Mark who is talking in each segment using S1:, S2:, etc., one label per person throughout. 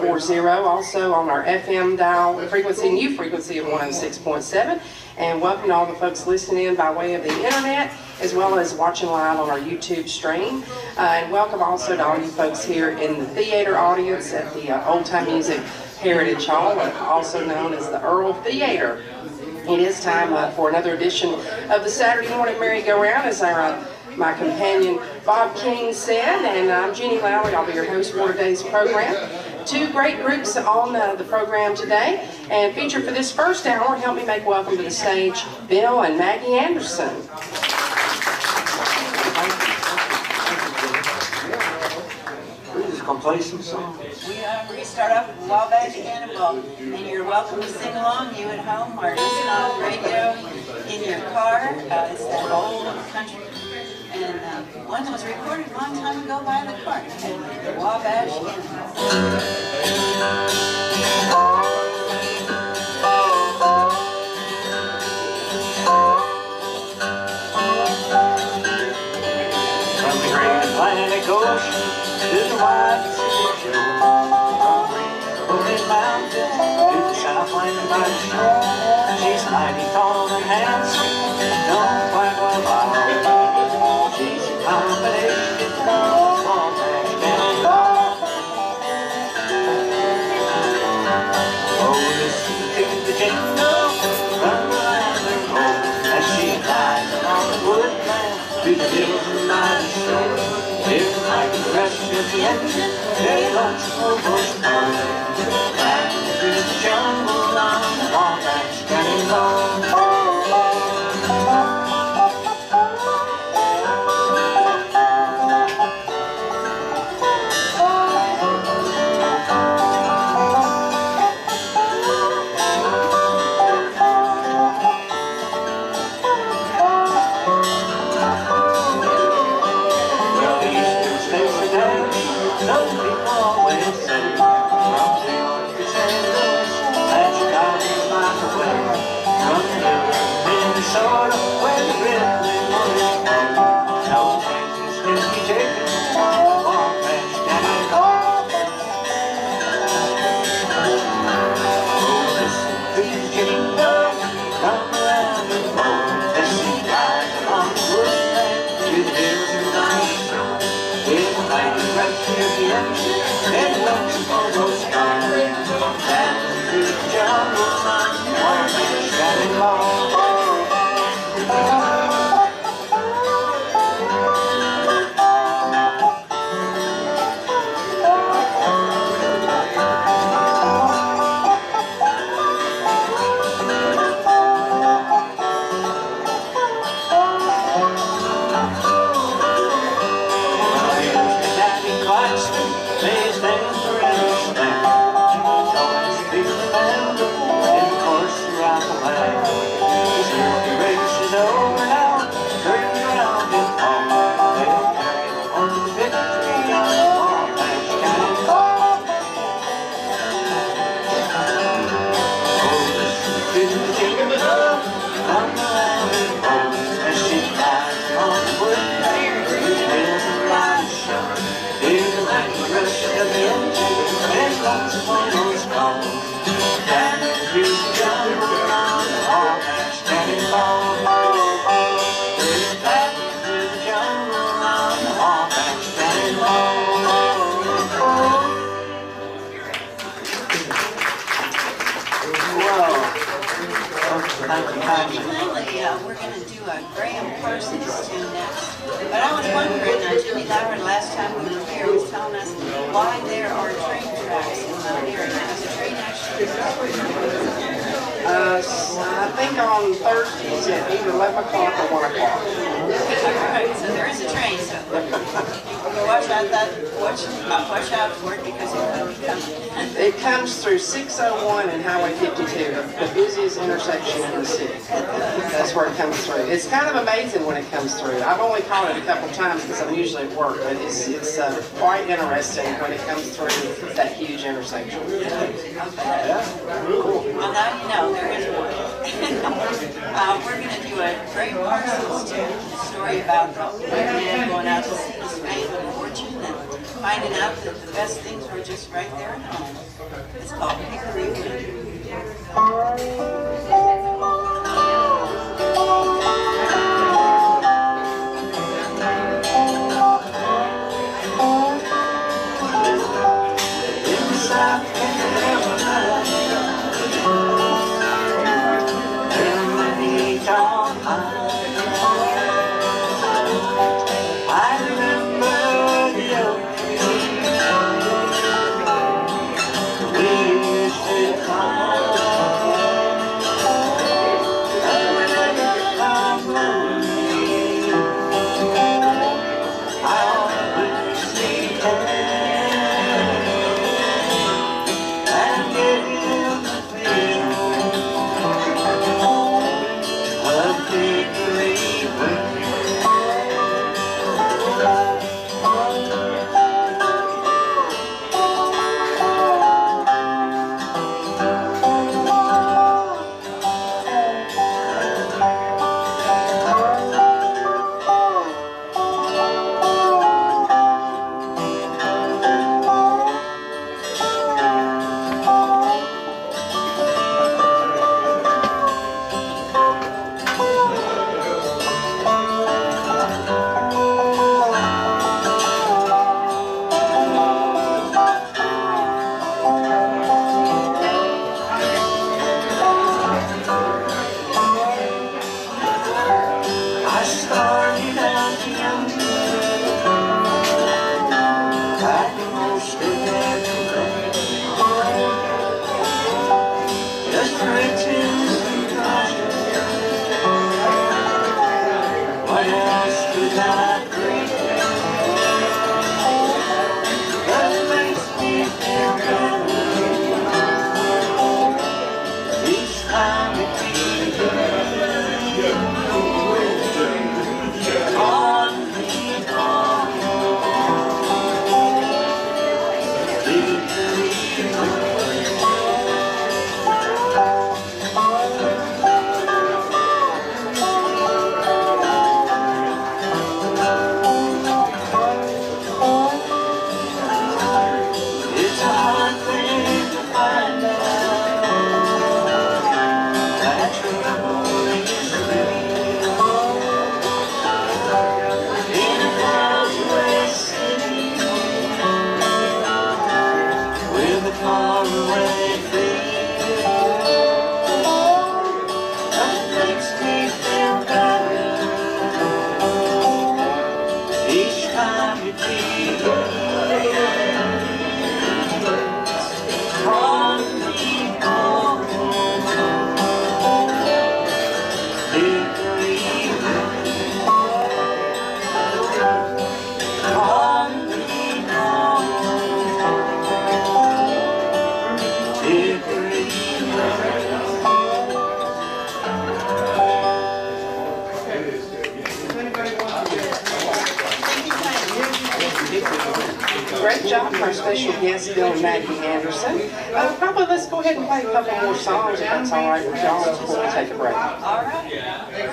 S1: 940, also on our FM dial frequency, new frequency of 106.7. And welcome to all the folks listening in by way of the internet, as well as watching live on our YouTube stream. And welcome also to all you folks here in the theater audience at the Old Time Music Heritage Hall, also known as the Earl Theater. It is time for another edition of the Saturday Morning Merry-Go-Round, as my companion Bob King said, and I'm Jenny Lowry. I'll be your host for today's program. Two great groups on the program today, and featured for this first hour, help me make welcome to the stage Bill and Maggie Anderson.
S2: We're just going to play some songs.
S3: We're going to start off with Wabash Cannonball, and you're welcome to sing along, you at home, or listen on the radio in your car. It's that old country, and one that was recorded a long time ago by the Clark, the Wabash Cannonball.
S2: From the great Atlantic Ocean to the wide Pacific shore, from the rolling mountains to the Southland by the shore, she's mighty tall and handsome, don't quite well wild. She's a combination of Wabash Cannonball. Oh, listen to the jingle, run around her home as she glides along the woodland to the hills and mighty shore. Hear like the rush of the engine, very lonesome almost gone. Riding through the jungle on the Wabash Cannonball. Sort of where the rippling waters flow. No chances can be taken on the Wabash Cannonball. Oh, listen to the jingle, come around the boat as she glides along the woodland to the hills and mighty shore. With a mighty rush of the engine and lonesome almost gone. Down through the jungle on the Wabash Cannonball. We're going to do a Graham Parsons tune next. But I was wondering, Jimmy Lowry last time we were here was telling us why there are train tracks in Mount Airy. Has the train actually
S1: I think on Thursdays at either 11 o'clock or 1 o'clock.
S3: Alright, so there is a train, so watch out for it because
S1: it comes through 601 and Highway 52, the busiest intersection in the city. That's where it comes through. It's kind of amazing when it comes through. I've only caught it a couple times because I'm usually at work, but it's quite interesting when it comes through that huge intersection.
S3: Cool. Well, now you know there is one. We're going to do a Graham Parsons tune, a story about the man going out to see his fame and fortune, and finding out that the best things were just right there at home. It's called Hickory Wind.
S1: Great job for our special guest, Bill and Maggie Anderson. Probably let's go ahead and play a couple more songs, if that's all right with y'all, before we take a break.
S3: All right.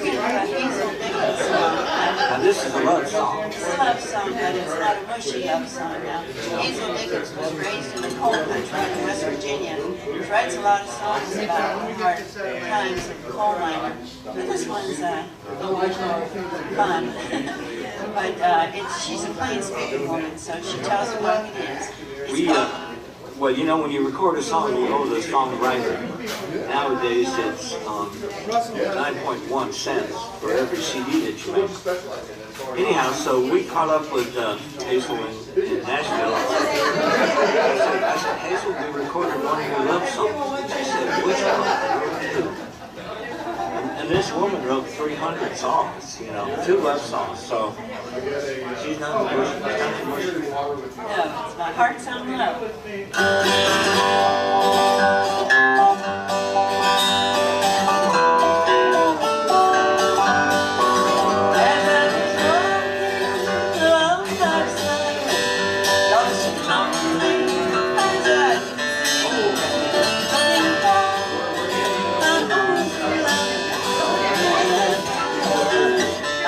S3: We have a Hazel Dickens song.
S2: Now this is a love song.
S3: It's a love song, but it's not a mushy love song now. Hazel Dickens was raised in the coal country in West Virginia. She writes a lot of songs about the hard times of the coal miner. But this one's fun. But she's a plain-speaking woman, so she tells it like it is.
S2: Well, you know, when you record a song, you owe the songwriter. Nowadays, it's 9.1 cents for every CD that you make. Anyhow, so we caught up with Hazel in Nashville. I said, Hazel, we recorded one of your love songs. She said, which one? And this woman wrote 300 songs, you know, 2 love songs, so she's not the worst.
S3: No, it's my heart's on love.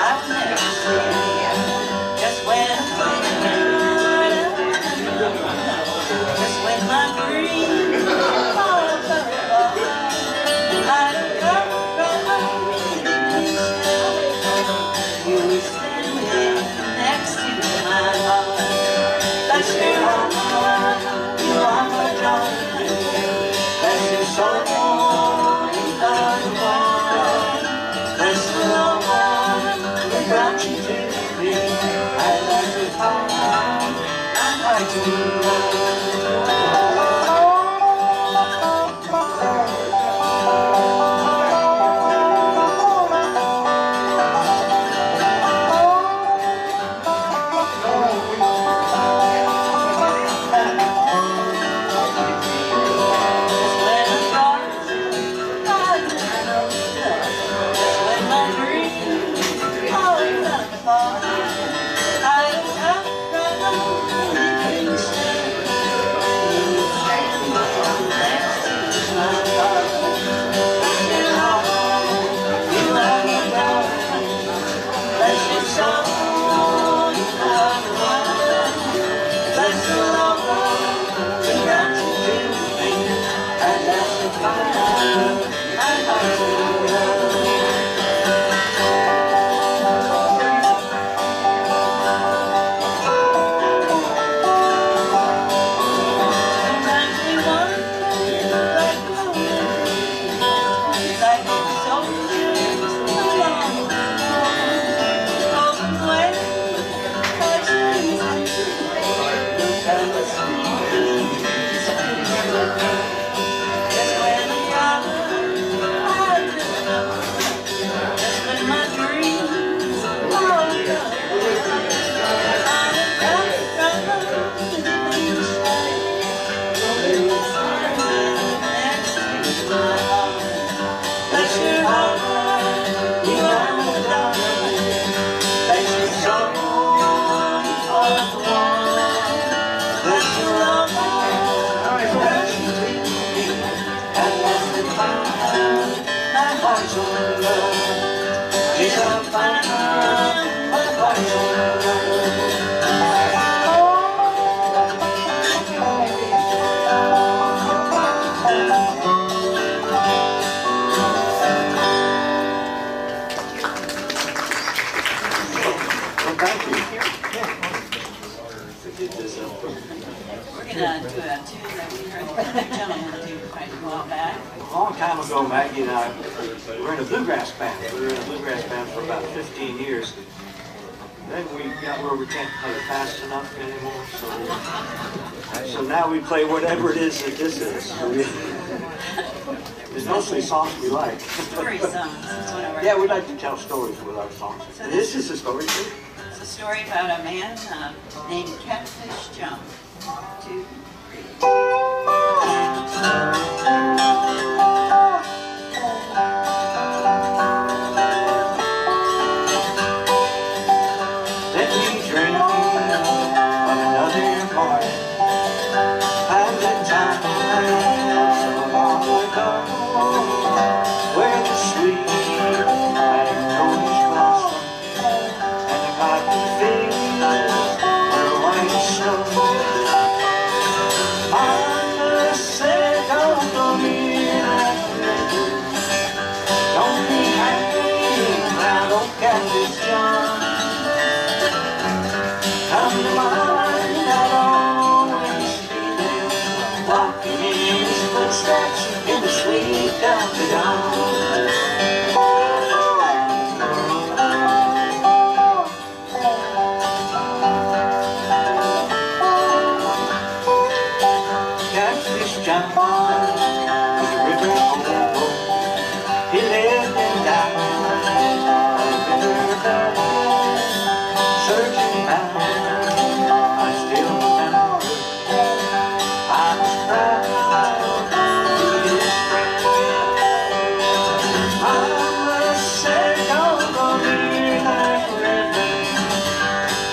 S3: I've never seen just when gentlemen do quite a while back.
S2: A long time ago, Maggie and I were in a bluegrass band. We were in a bluegrass band for about 15 years. Then we got where we can't play fast enough anymore, so now we play whatever it is that this is. It's mostly songs we like.
S3: Story songs is one of our...
S2: Yeah, we like to tell stories with our songs.
S3: So
S2: And this is a story too.
S3: It's a story about a man named Catfish Jump. 2, 3.
S2: Let me drink of another morning, and the time so long ago, where the sweet magnolias blossom and the cotton fields were white as snow. Mama said, don't go near that river, don't be hanging around old Catfish John. Come to mind, I'll always be there, walking in his footsteps in the sweet Delta dawn. Catfish John was a river hobo. He lived and died by the river, searching back. I still remember I was proud to be his friend. Mama said, don't go near that river,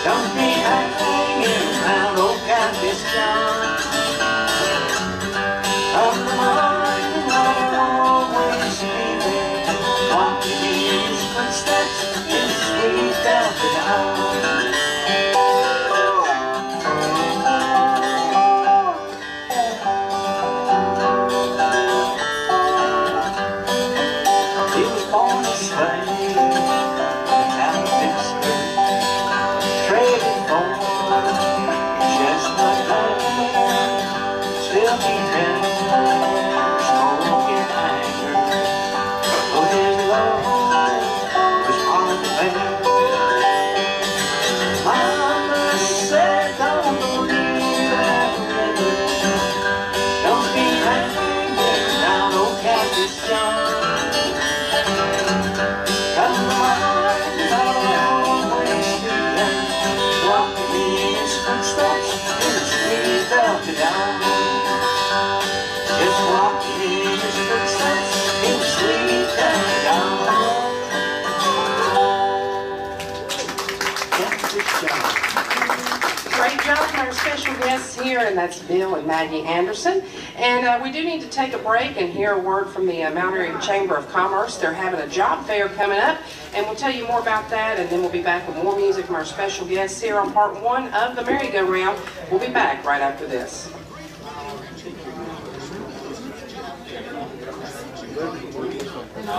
S2: don't be hanging around old Catfish John. Come to mind, I'll always be there, walking in his footsteps in the sweet Delta dawn. He was born a slave in the town of Pittsburgh, traded for chestnut land, still he dreamt smoking anger, for his love was hard to bear. Mama said, don't go near that river, don't be hanging around old Catfish John. Come to mind, I'll always be there, walking in his footsteps in the sweet Delta dawn. Just walking in his footsteps in the sweet Delta dawn. Catfish John.
S1: Great job from our special guests here, and that's Bill and Maggie Anderson. And we do need to take a break and hear a word from the Mount Airy Chamber of Commerce. They're having a job fair coming up, and we'll tell you more about that, and then we'll be back with more music from our special guests here on part 1 of the Merry-Go-Round. We'll be back right after this.
S4: No,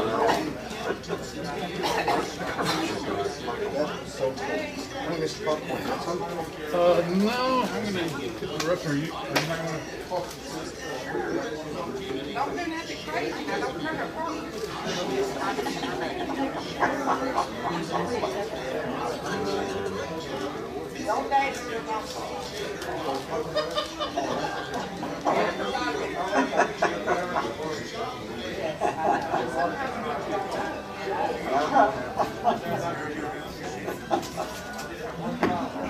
S4: I'm gonna get the rest of you. Are you not gonna talk?
S1: Don't do nothing crazy. Now, don't turn it wrong. Don't dance to your mom.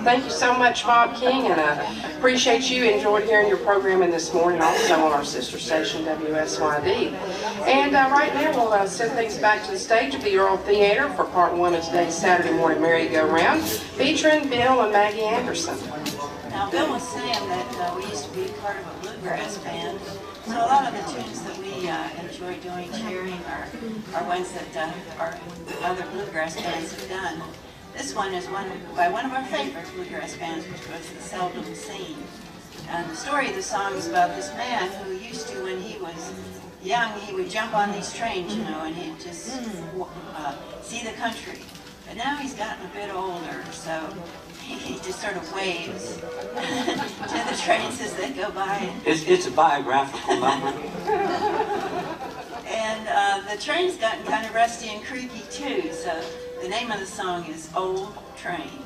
S1: Thank you so much, Bob King, and I appreciate you. Enjoyed hearing your programming this morning, also on our sister station, WSYD. And right now, we'll send things back to the stage of the Earl Theater for part 1 of today's Saturday morning Merry-Go-Round, featuring Bill and Maggie Anderson.
S3: Now, Bill was saying that we used to be part of a bluegrass band, so a lot of the tunes that we enjoy doing, sharing, are ones that our other bluegrass bands have done. This one is by one of our favorite bluegrass bands, which was the Seldom Seen. And the story of the song is about this man who used to, when he was young, he would jump on these trains, you know, and he'd just see the country. But now he's gotten a bit older, so he just sort of waves to the trains as they go by.
S2: It's a biographical number.
S3: And the train's gotten kind of rusty and creaky too, so the name of the song is Old Train.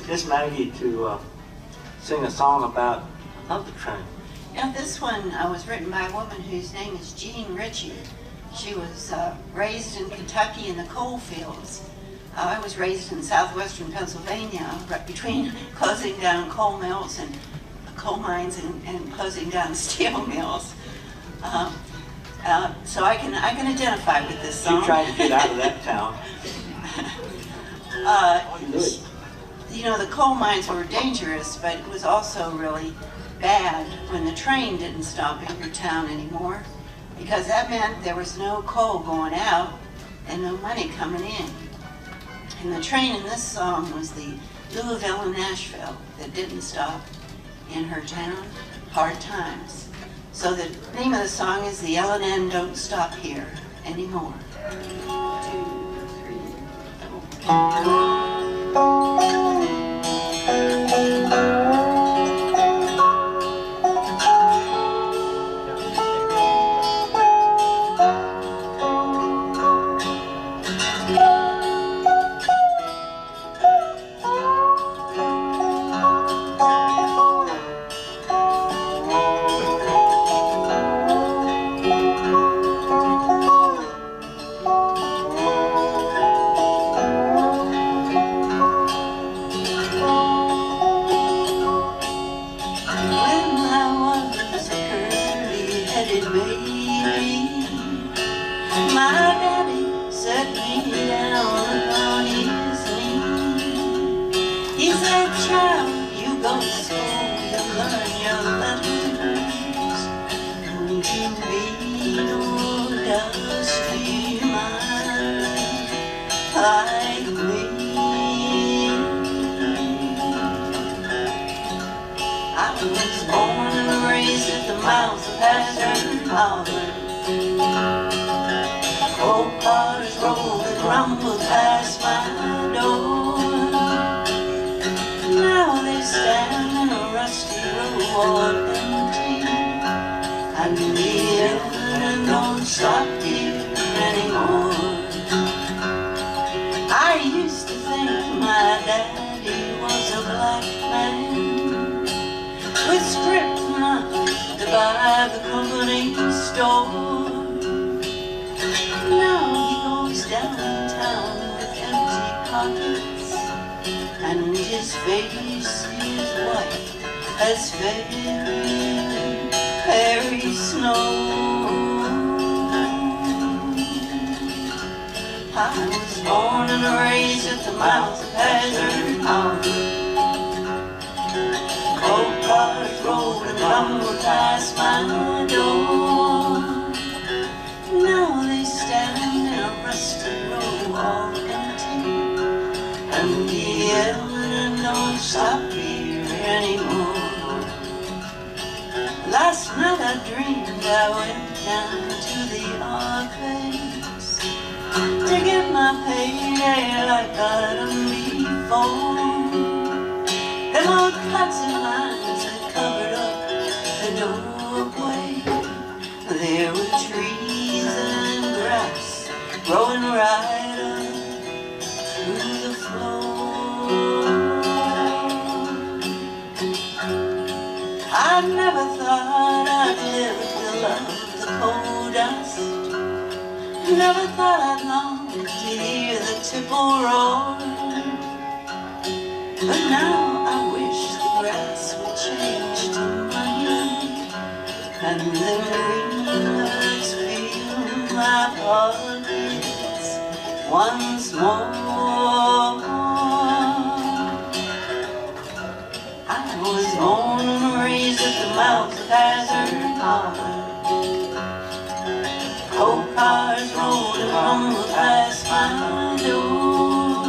S2: Miss Maggie to sing a song about the train.
S3: Now this one was written by a woman whose name is Jean Ritchie. She was raised in Kentucky in the coal fields. I was raised in southwestern Pennsylvania, right between closing down coal mills and coal mines and closing down steel mills. So I can identify with this song.
S2: You tried to get out of that town.
S3: You know, the coal mines were dangerous, but it was also really bad when the train didn't stop in your town anymore, because that meant there was no coal going out and no money coming in. And the train in this song was the Louisville and Nashville that didn't stop in her town. Hard times. So the name of the song is The L&N Don't Stop Here Anymore. 1, 2, 3, 4. Don't you be no dusty mind. was born and raised at the mouth of Hazard Harbor. Old cars rolled and rumbled past my door. Now they stand in a rusty row all empty, and the ever don't stop here anymore. I used to think my daddy was a black man with script enough to buy the company store. Now he goes downtown with empty pockets, and his face is white as fairy snow. I was born and raised at the mouth of Hazard Harbor. Old cars rolled and rumbled past my door. Now they stand in a rusty row all empty, and the elevator don't stop here anymore. Last night I dreamed I went down to the arcades to get my payday like I done before. Them old classic lines had covered up the doorway. There were trees and grass growing right up through the floor. I never thought I'd live to love the coal dust. Never thought I'd long to hear the tipple roar. But now I wish the grass would change to money, and the green birds fill my pockets once more. I was born and raised at the mouth of Hazard Harbor. Old cars rolled and rumbled past my door.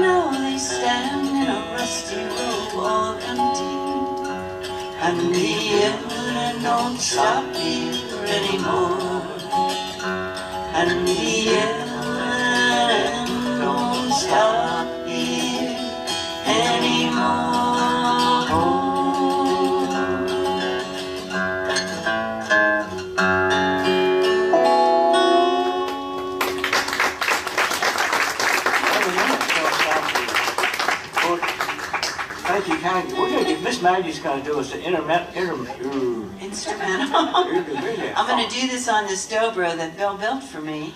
S3: Now they stand in a rusty row all empty, and the elevator don't stop here anymore. And the elevator don't stop here anymore.
S2: Thank you kindly. We're going to get, Miss Maggie's going to do us an
S3: Instrumental. I'm going to do this on this dobro that Bill built for me.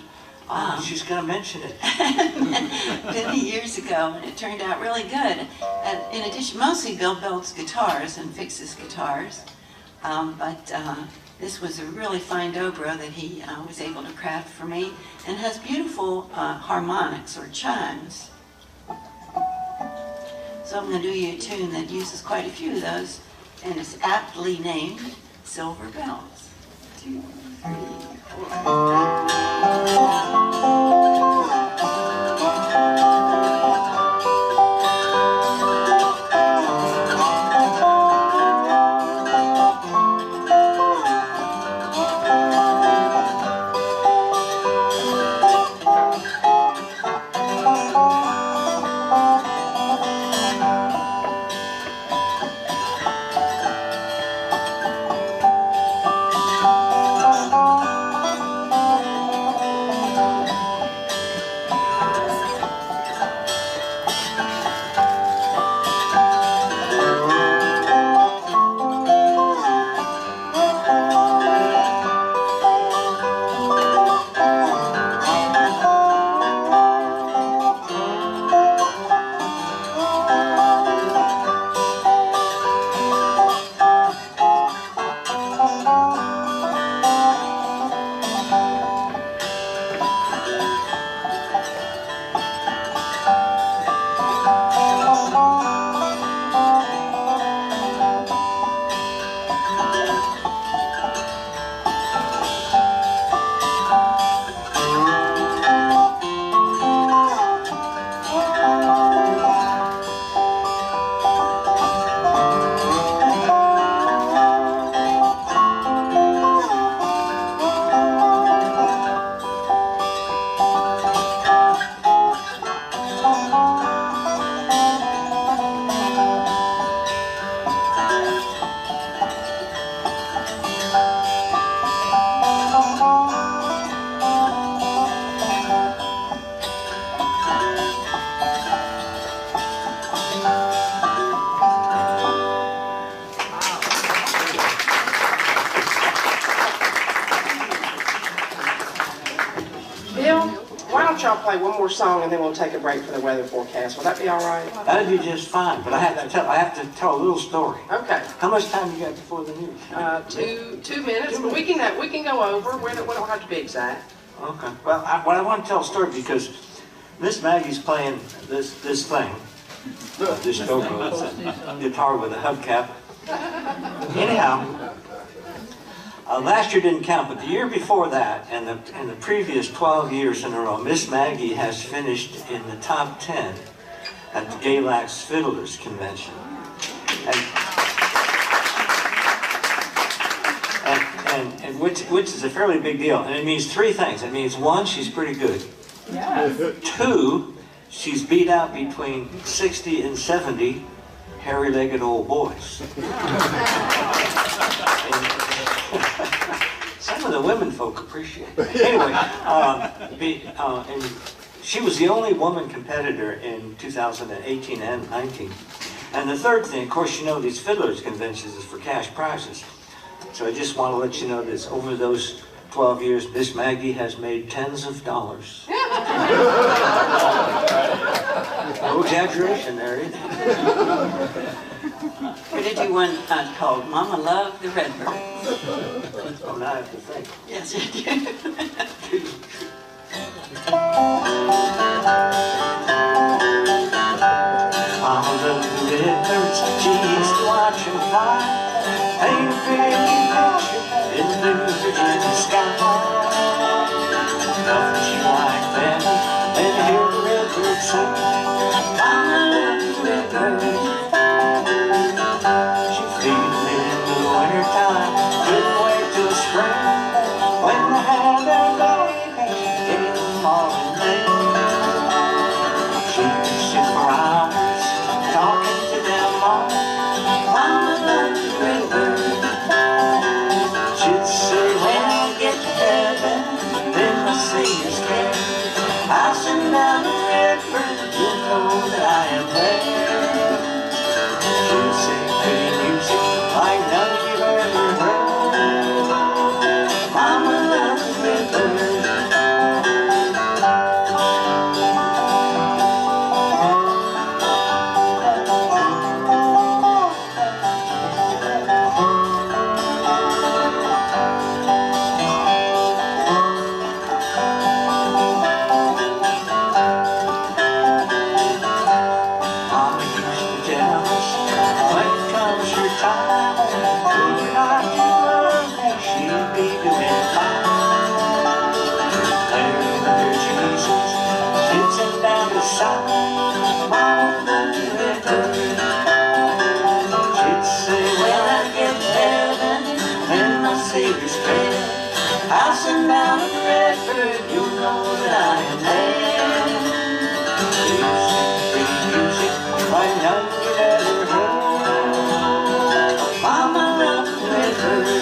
S2: She's going to mention it.
S3: Many years ago, and it turned out really good. And in addition, mostly Bill builds guitars and fixes guitars, but this was a really fine dobro that he was able to craft for me, and has beautiful harmonics or chimes. So I'm going to do you a tune that uses quite a few of those, and it's aptly named Silver Bells. 2, 3, 4.
S1: play one more song and then we'll take a break for the weather forecast. Will that be all right?
S2: That'd be just fine, but I have to tell a little story.
S1: Okay.
S2: How much time you got before the news?
S1: 2 minutes, but we can go over. We don't have to be exact.
S2: Okay. Well, I want to tell a story because Miss Maggie's playing this thing, this go-go, it's a guitar with a hubcap. Anyhow, last year didn't count, but the year before that, and the previous 12 years in a row, Miss Maggie has finished in the top 10 at the Galax Fiddlers Convention. And which is a fairly big deal. And it means three things. It means, one, she's pretty good.
S3: Yes.
S2: Two, she's beat out between 60 and 70 hairy-legged old boys. Some of the women folk appreciate it. Anyway, and she was the only woman competitor in 2018 and 19. And the third thing, of course, you know these fiddlers conventions is for cash prizes. So I just want to let you know this, over those 12 years, Miss Maggie has made tens of dollars. No exaggeration there either.
S3: We did do one called Mama Loved the Redbird.
S2: Oh, now I have to think.
S3: Yes, you do.
S2: Mama loved the redbirds, she used to watch them fly. Paint a pretty picture in the blue Virginia sky. Nothing she liked better than to hear the redbird sing. Mama loved the redbird. She'd feed them in the winter time, couldn't wait till spring. When they had their baby, she gave them all in May. She could sit for hours talking to them all. Mama loved the redbird. She'd say, when I get to heaven, then I'll see your skin. I'll send down a redbird, you'll know that I am there. She'd sing pretty music like none you've ever heard. Mama loved the redbird. I'll send down a redbird, you'll know that I am there. She'll sing pretty music like none you've ever heard. Mama loved the redbird.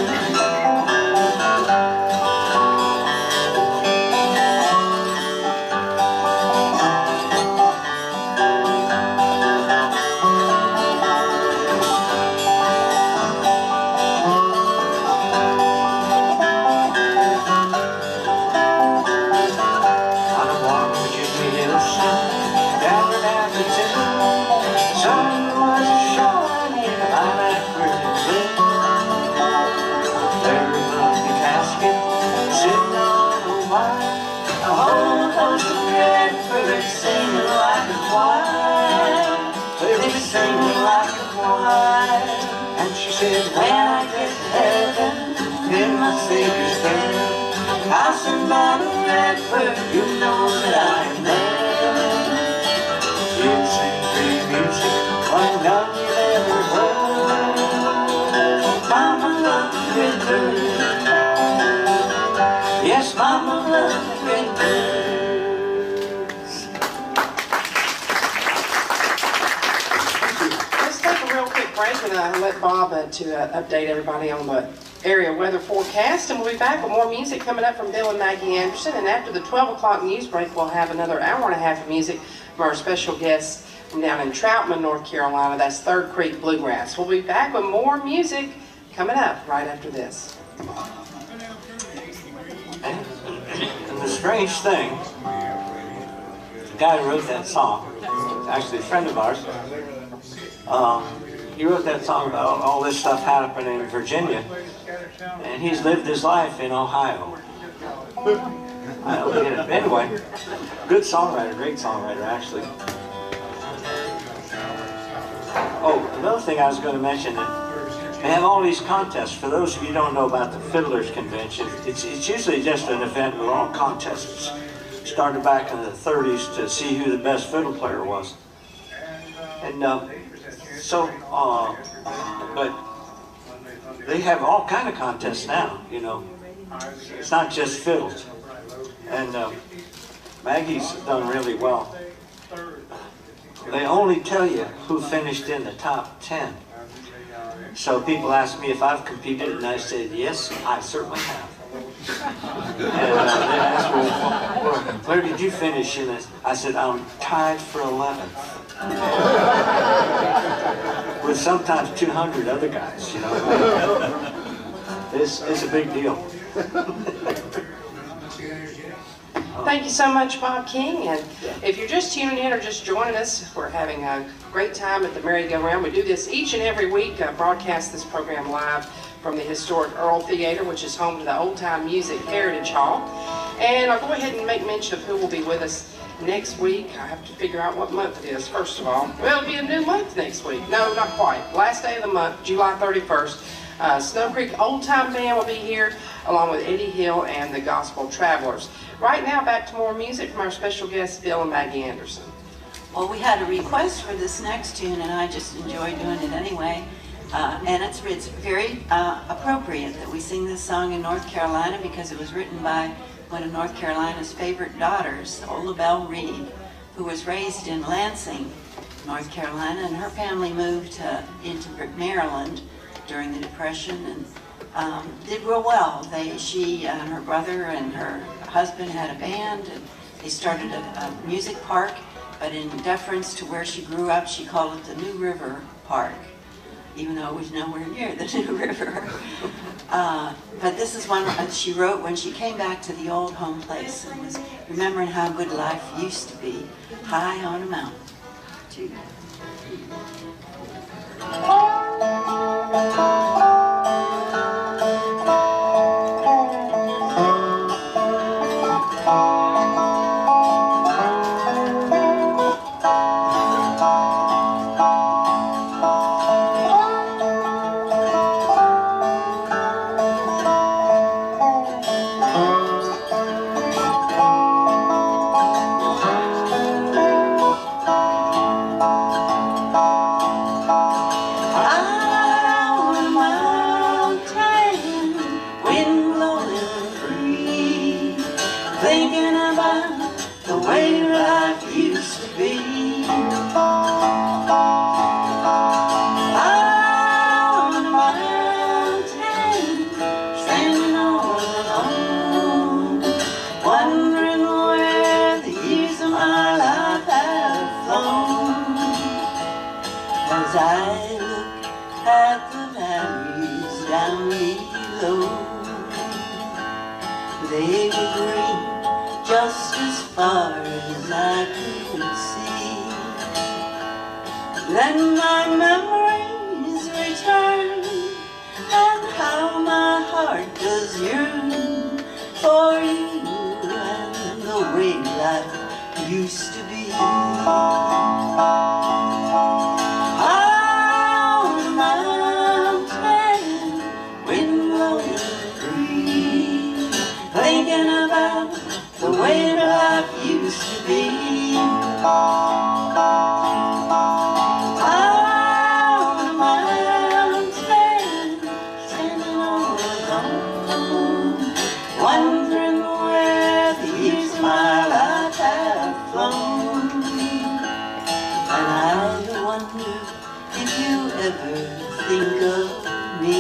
S2: And she said, when I get to heaven, in my Savior's bed, I'll send down a redbird, you know that I am there. She'll sing pretty music like none you've ever heard. Mama loved the redbird. Yes, Mama loved the redbird.
S1: Break and let Bob to update everybody on the area weather forecast, and we'll be back with more music coming up from Bill and Maggie Anderson. And after the 12 o'clock news break, we'll have another hour and a half of music from our special guests from down in Troutman, North Carolina. That's Third Creek Bluegrass. We'll be back with more music coming up right after this.
S2: And the strange thing, the guy who wrote that song, actually a friend of ours, he wrote that song about all this stuff happening in Virginia, and he's lived his life in Ohio. I don't get it. Anyway, good songwriter, great songwriter, actually. Oh, another thing I was going to mention, that they have all these contests. For those of you who don't know about the Fiddlers Convention, it's usually just an event with all contests. It started back in the 30s to see who the best fiddle player was. And but they have all kind of contests now, you know. It's not just fiddles. And Maggie's done really well. They only tell you who finished in the top 10. So people ask me if I've competed, and I said, yes, I certainly have. And they asked, well, where did you finish in this? I said, I'm tied for 11th. With sometimes 200 other guys, you know. It's a big deal.
S1: Thank you so much, Bob King. And if you're just tuning in or just joining us, we're having a great time at the Merry-Go-Round. We do this each and every week, broadcast this program live from the historic Earl Theater, which is home to the Old Time Music Heritage Hall. And I'll go ahead and make mention of who will be with us next week. I have to figure out what month it is, first of all. Well, it'll be a new month next week. No, not quite. Last day of the month, July 31st. Snow Creek Old Time Band will be here, along with Eddie Hill and the Gospel Travelers. Right now, back to more music from our special guests, Bill and Maggie Anderson.
S3: Well, we had a request for this next tune, and I just enjoy doing it anyway. And it's very appropriate that we sing this song in North Carolina because it was written by one of North Carolina's favorite daughters, Ola Belle Reed, who was raised in Lansing, North Carolina, and her family moved into Maryland during the Depression and did real well. She and her brother and her husband had a band, and they started a music park, but in deference to where she grew up, she called it the New River Park, even though it was nowhere near the New River. But this is one she wrote when she came back to the old home place and was remembering how good life used to be, high on a mountain. They were green just as far as I could see. Then my memories return, and how my heart does yearn for you and the way life used to be. Thinking about the way life used to be. On a mountain, standing all alone, wondering where the years of my life have flown. And I wonder if you ever think of me,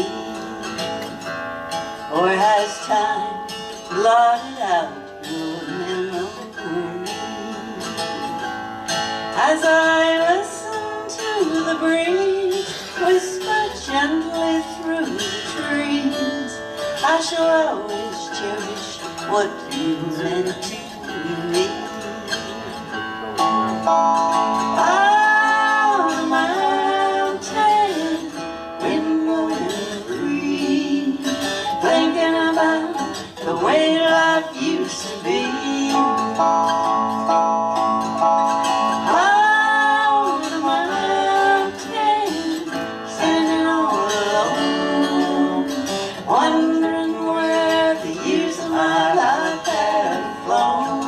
S3: or has time blotted out your memory? As I listen to the breeze whisper gently through the trees, I shall always cherish what you meant to me. On a mountain, wind blowing free, thinking about the way life used to be. On a mountain, standing all alone, wondering where the years of my life had flown.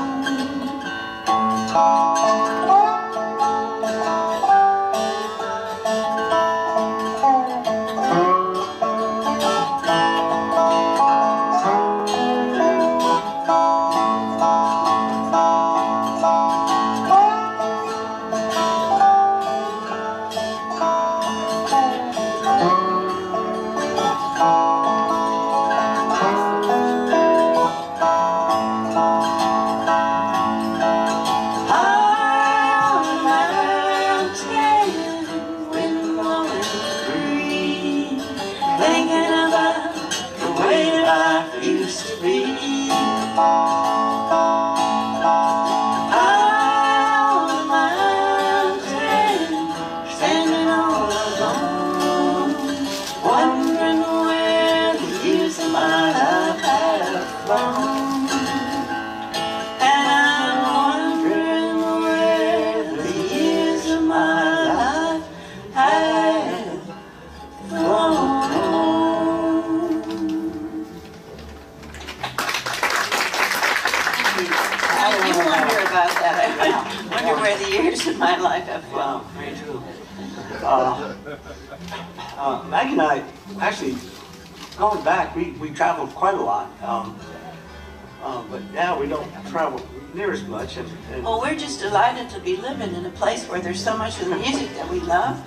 S3: My life have flown.
S2: Me too. Maggie and I, actually, going back, we traveled quite a lot. But now we don't travel near as much. And
S3: well, we're just delighted to be living in a place where there's so much of the music that we love,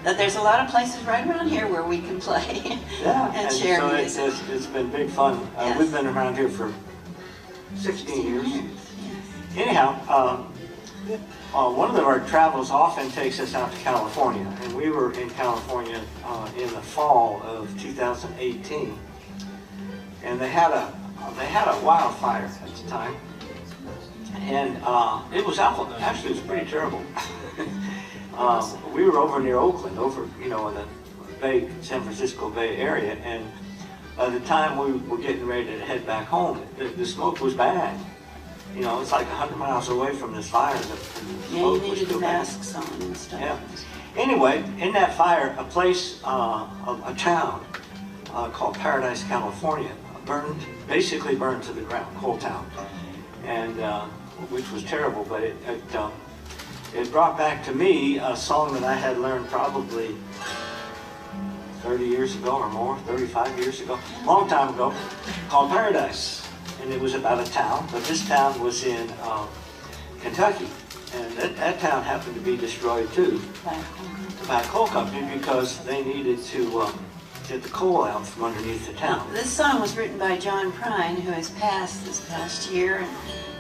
S3: that there's a lot of places right around here where we can play and share
S2: so
S3: music.
S2: It's been big fun.
S3: Yes.
S2: We've been around here for 16 years. Anyhow, one of our travels often takes us out to California, and we were in California in the fall of 2018, and they had a wildfire at the time, and it was awful. Actually, it was pretty terrible. We were over near Oakland, in the Bay, San Francisco Bay area, and by the time we were getting ready to head back home, the smoke was bad. You know, it's like 100 miles away from this fire.
S3: Yeah, you needed masks on and stuff.
S2: Yeah. Anyway, in that fire, a place, a town called Paradise, California, basically burned to the ground, whole town, and which was terrible. But it brought back to me a song that I had learned probably 30 years ago or more, 35 years ago, a long time ago, called Paradise. And it was about a town, but this town was in Kentucky, and that town happened to be destroyed too by a coal company because they needed to get the coal out from underneath the town.
S3: This song was written by John Prine, who has passed this past year,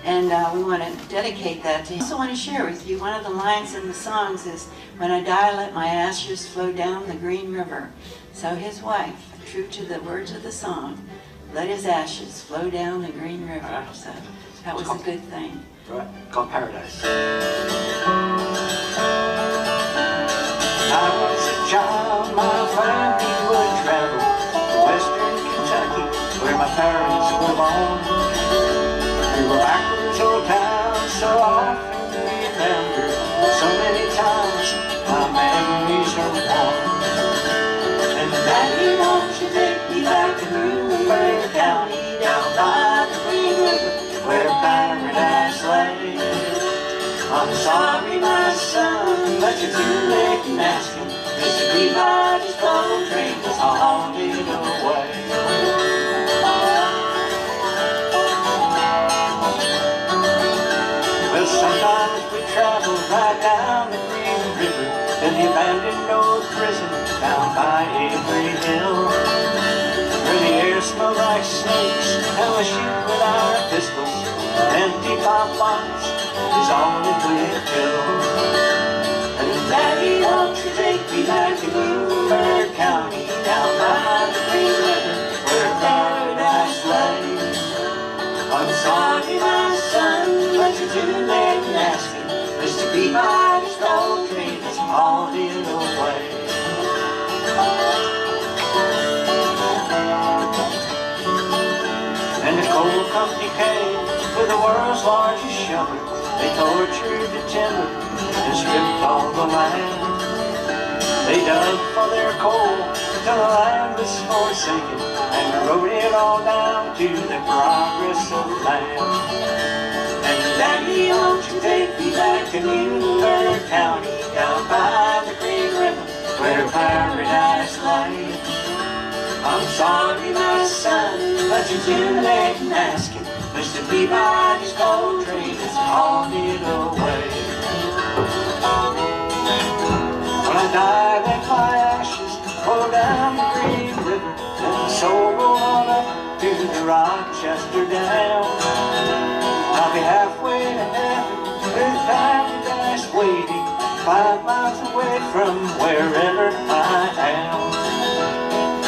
S3: and we want to dedicate that to him. I also want to share with you, one of the lines in the songs is, "When I die, let my ashes flow down the green river." So his wife, true to the words of the song, let his ashes flow down the green river. So that was a good thing.
S2: Right, called Paradise. I was a child, my family would travel to western Kentucky, where my parents were born. We were backwards old towns, so often remember. So many times my memories are warm. And Daddy, won't you take me back to Mayberry County, down by the Green River, where paradise lay. I'm sorry, my son, but you're too late in asking. Mr. Peabody's coal train was haunted away. Well, sometimes we travel right down the Green River to the abandoned old prison down by Mayberry Hill, where the air smelled like snakes and we shoot with our pistols. Empty pop bottles is all that we'll kill. And Daddy, won't you take me back to Mayberry County, down by the Green River, where paradise lay. I'm sorry, my son, but you're too late in asking. Mr. Peabody company came with the world's largest shovel. They tortured the timber and stripped all the land. They dug for their coal till the land was forsaken, and wrote it all down to the progress of man. And Daddy, won't you take me back to Newburgh County, down by the Green River, where paradise lay? I'm sorry, my son, but you're too late in asking. Mr. Peabody's coal train is hauled away. When I die, let my ashes roll down the Green River, and the soul roll on up to the Rochester Dam. I'll be halfway to heaven with paradise waiting, 5 miles away from wherever I am.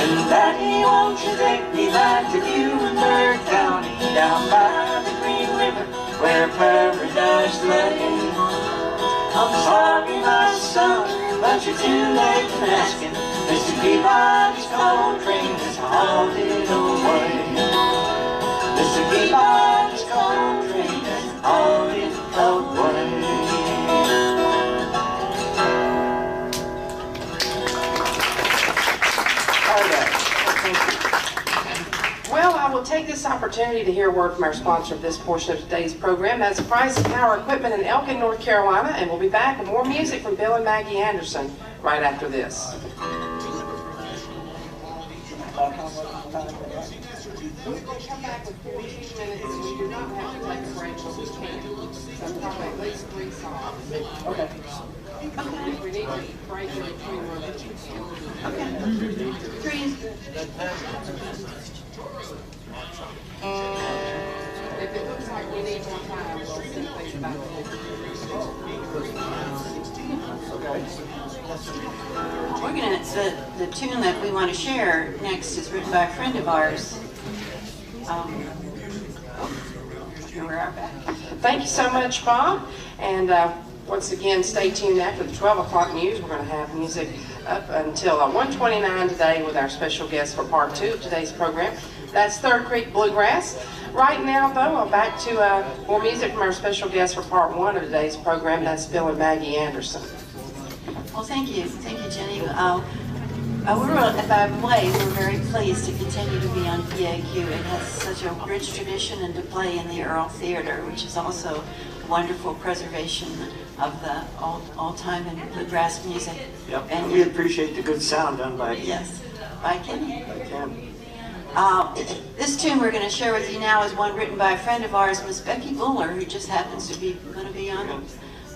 S2: And Daddy, won't you take me back to Newburgh County, down by the Green River, where paradise lay? I'm sorry, my son, but you're too late in asking. Mr. Peabody's coal train is hauled away. Mr. Peabody's coal train is hauled away.
S1: Well, I will take this opportunity to hear a word from our sponsor of this portion of today's program. That's Price of Power Equipment in Elkin, North Carolina, and we'll be back with more music from Bill and Maggie Anderson right after this. We'll come back with 14 minutes, and we do not have to take a break, but we can. So probably at least 3 songs.
S3: Okay.
S1: If we need to break in between, we'll let you know.
S3: Okay. 3 is good.
S1: If it looks like we need more time, we'll see things about
S3: We're gonna, the tune that we want to share next is written by a friend of ours. Here we are back.
S1: Thank you so much, Bob. And once again, stay tuned after the 12 o'clock news. We're going to have music up until 1:29 today with our special guest for part 2 of today's program. That's Third Creek Bluegrass. Right now, though, back to more music from our special guest for part 1 of today's program. That's Bill and Maggie Anderson.
S3: Well, thank you, Jenny. By the way, we're very pleased to continue to be on WPAQ. It has such a rich tradition and to play in the Earl Theater, which is also wonderful preservation of the all-time and bluegrass music.
S2: Yep,
S3: and
S2: we appreciate the good sound done by
S3: Yes, by Kenny.
S2: By Ken.
S3: This tune we're going to share with you now is one written by a friend of ours, Miss Becky Buller, who just happens to be going to be on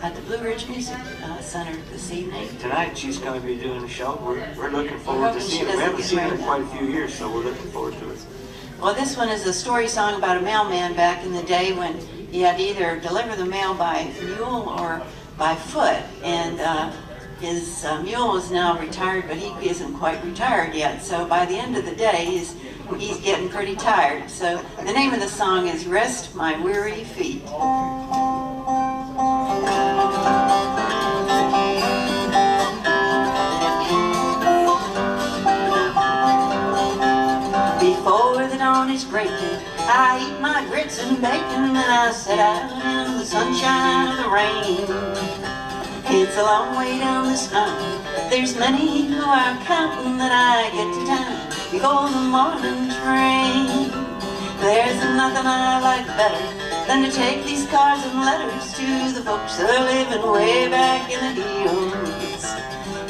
S3: at the Blue Ridge Music Center this evening.
S2: Tonight she's going to be doing a show. We're looking forward to seeing her. We haven't seen her in quite a few years, so we're looking forward to it.
S3: Well, this one is a story song about a mailman back in the day when he had to either deliver the mail by mule or by foot. And his mule is now retired, but he isn't quite retired yet. So by the end of the day, he's getting pretty tired. So the name of the song is Rest My Weary Feet. Before the dawn is breaking, I eat my grits and bacon, and I sit out in the sunshine of the rain. It's a long way down this mountain. There's many who are counting that I get to town before the morning train. There's nothing I like better than to take these cards and letters to the folks that are living way back in the hills.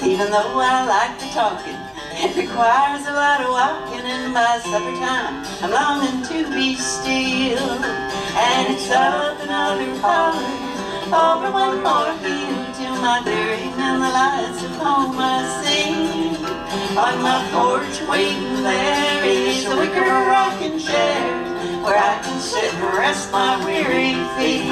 S3: Even though I like the talking, it requires a lot of walking, and by supper time I'm longing to be still. And it's up another holler, over one more hill, till my clearing and the lights of home I see. On my porch waiting there is a wicker rocking chair, where I can sit and rest my weary feet.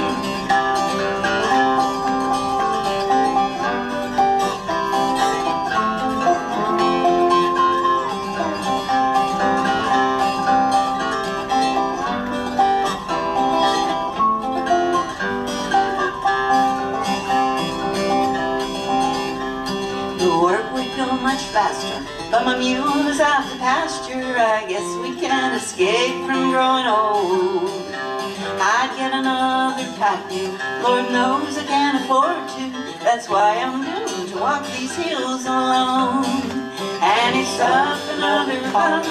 S3: much faster, but my mule is out to pasture. I guess we can't escape from growing old. I'd get another pack mule, Lord knows I can't afford to. That's why I'm doomed to walk these hills alone. And it's up another color,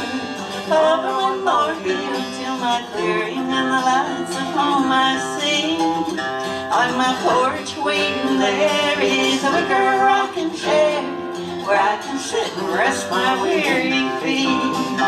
S3: over one more hill, till my clearing and the lights of home I see. On my porch waiting there is a wicker rocking chair, where I can sit and rest my weary feet.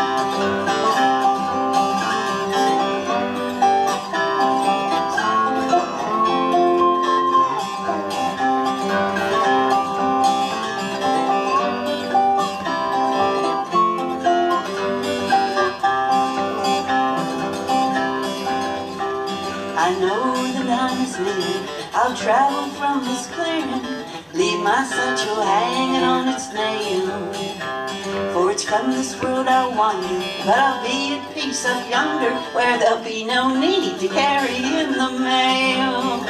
S3: I know the time is near, I'll travel from this clearing, leave my satchel hanging on its nail. For it's from this world I'll wander, but I'll be at peace up yonder, where there'll be no need to carry in the mail.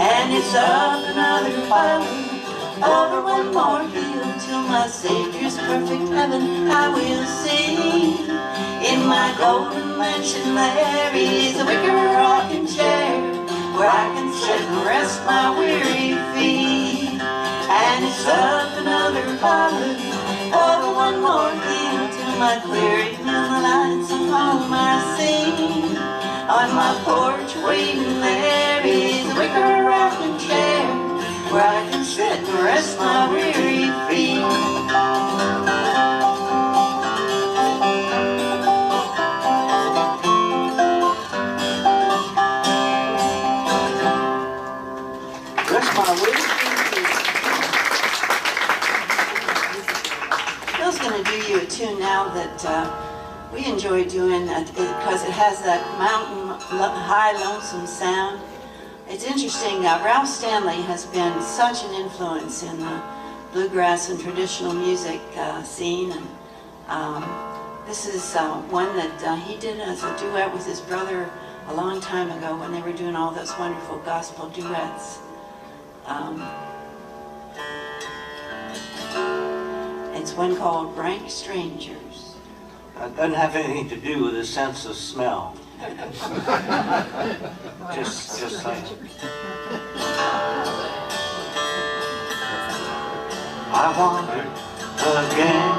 S3: And it's up another highway, over one more hill, till my Savior's perfect heaven I will see. In my golden mansion there is a wicker rocking chair, where I can sit and rest my weary feet. And it's up another hollow, over one more hill, till my clearing and the lights of home I see. On my porch waiting there is a wicker rocking chair, where I can sit and rest my weary feet. Bill's going to do you a tune now that we enjoy doing because it has that mountain high lonesome sound. It's interesting, Ralph Stanley has been such an influence in the bluegrass and traditional music scene, and this is one that he did as a duet with his brother a long time ago when they were doing all those wonderful gospel duets. It's one called Rank Strangers.
S2: It doesn't have anything to do with a sense of smell. just saying. I wandered again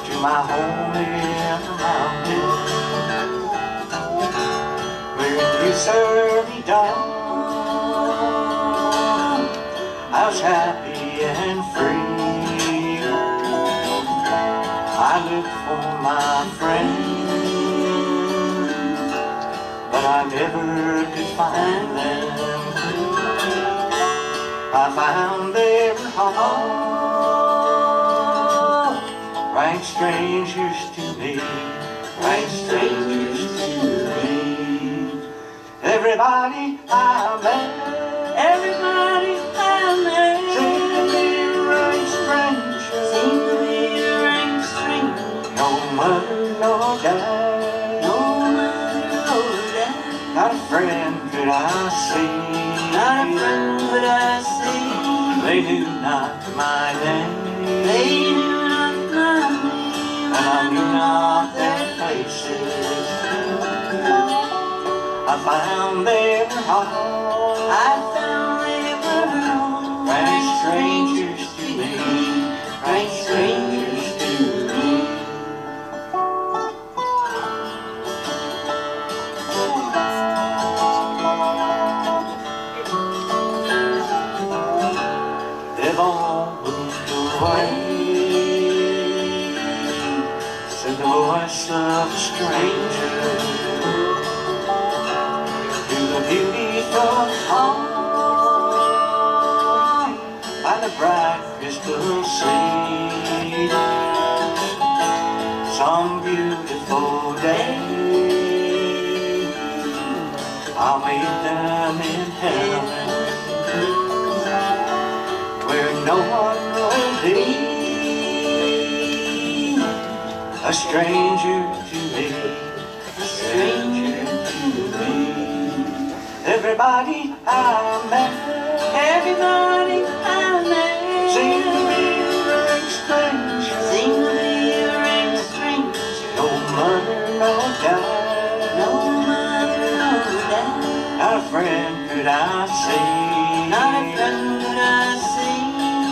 S2: to my home in the mountains, where you served me down. I was happy and free. I looked for my friends, but I never could find them. I found their heart, rank strangers to me, rank strangers to me. Everybody I met,
S3: Everybody I met
S2: seemed to be rank strangers.
S3: seemed to be a rank stranger.
S2: No mother, no dad,
S3: No mother or dad,
S2: not a friend could I see.
S3: not a friend could I see.
S2: They knew not my name,
S3: They knew not my name,
S2: and I knew not their faces. I found their heart,
S3: I found they were all
S2: rank strangers to me, rank strangers to me. They've all moved away, said the voice of a stranger, to the beautiful home by the bright crystal sea. Some beautiful day I'll meet them in heaven, where no one will be a stranger to me, a stranger to me. Everybody I met,
S3: everybody I met.
S2: I see.
S3: Not a friend could I see.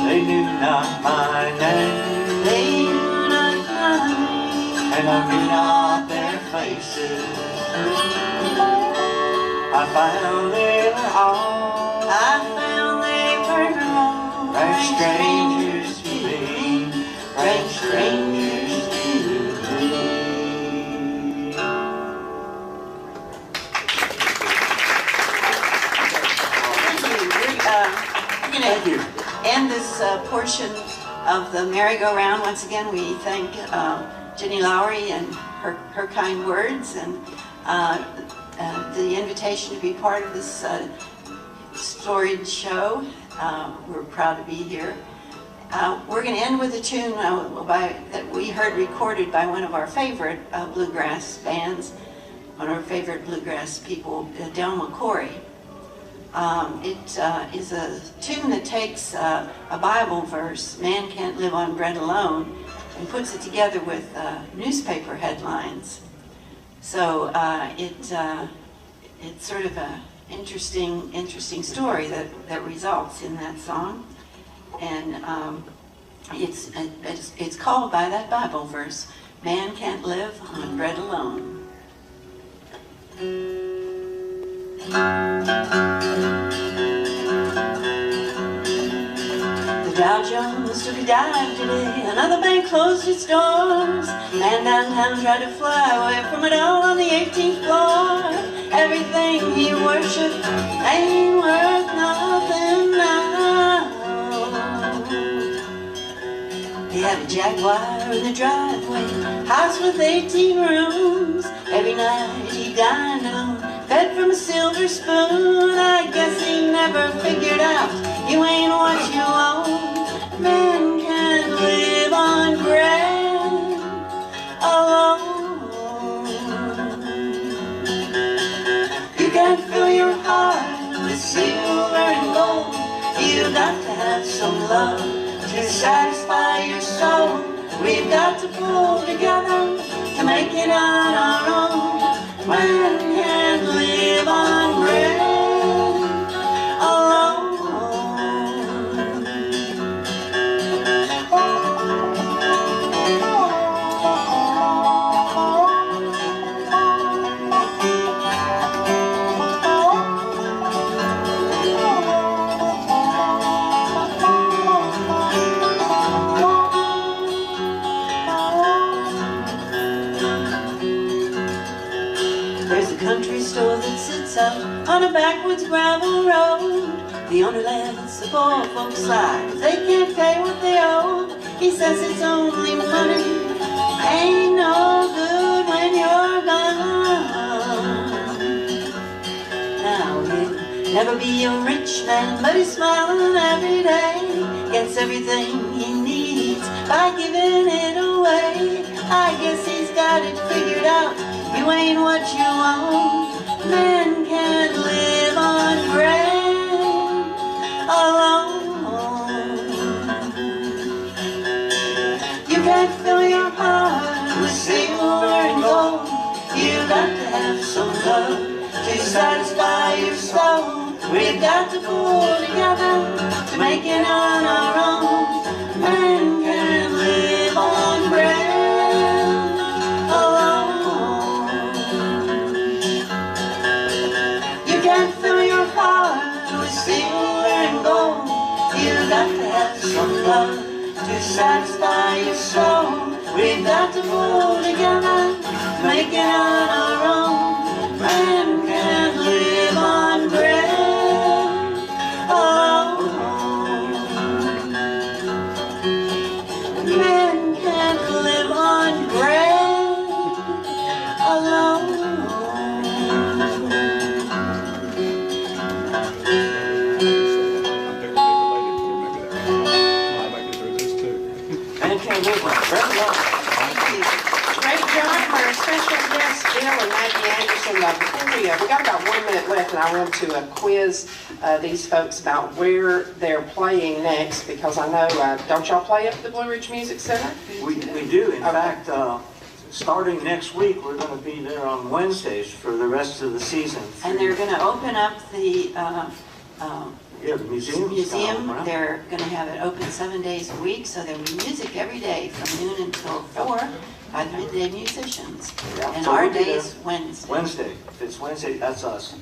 S2: They knew not my name.
S3: They knew not my name.
S2: And I knew not their faces. I found they were all right strangers to me, right strangers to me.
S3: Thank you. We're going to end this portion of the merry-go-round. Once again, we thank Jenny Lowry and her kind words and the invitation to be part of this storied show. We're proud to be here. We're going to end with a tune that we heard recorded by one of our favorite bluegrass bands, one of our favorite bluegrass people, Del McCoury. It is a tune that takes a Bible verse, "Man can't live on bread alone," and puts it together with newspaper headlines. So it's sort of a interesting story that results in that song, and it's called by that Bible verse, "Man can't live on bread alone." The Dow Jones took a dive today. Another bank closed its doors. Man downtown tried to fly away from it all on the 18th floor. Everything he worshipped ain't worth nothing now. He had a Jaguar in the driveway, house with 18 rooms. Every night he dined alone, fed from a silver spoon. I guess he never figured out you ain't what you own. Man can't live on bread alone. You can't fill your heart with silver and gold. You've got to have some love to satisfy your soul. We've got to pull together to make it on our own. Man can't live on bread alone. There's a country store that sits out on a backwoods gravel road. The owner lets the poor folks slide if they can't pay what they owe. He says it's only money, ain't no good when you're gone. Now he'll never be a rich man, but he's smiling every day. Gets everything he needs by giving it away. I guess he's got it figured out. You ain't what you want. Man can't live on bread alone. You can't fill your heart with silver and gold. You've got to have some love to satisfy your soul. We've got to pull together to make it on our own. Man can't live on bread alone. You can't fill your heart with silver and gold. You've got to have some love to satisfy your soul. We've got to pull together to make it on our own. Man can't live on bread alone. Man can't live on bread alone.
S2: Man can't live on bread alone.
S1: Great job, our special guests, Bill and Maggie Anderson. Before we got about 1 minute left, and I want to quiz these folks about where they're playing next, because I know, don't y'all play up at the Blue Ridge Music Center?
S2: We do. In fact, starting next week, we're going to be there on Wednesdays for the rest of the season.
S3: And they're going to open up the
S2: the museum.
S3: They're going to have it open 7 days a week, so there'll be music every day from noon until 4 by the midday musicians.
S2: Yeah.
S3: And
S2: So
S3: our
S2: we'll be
S3: day
S2: there
S3: is Wednesday.
S2: Wednesday. If it's Wednesday, that's us.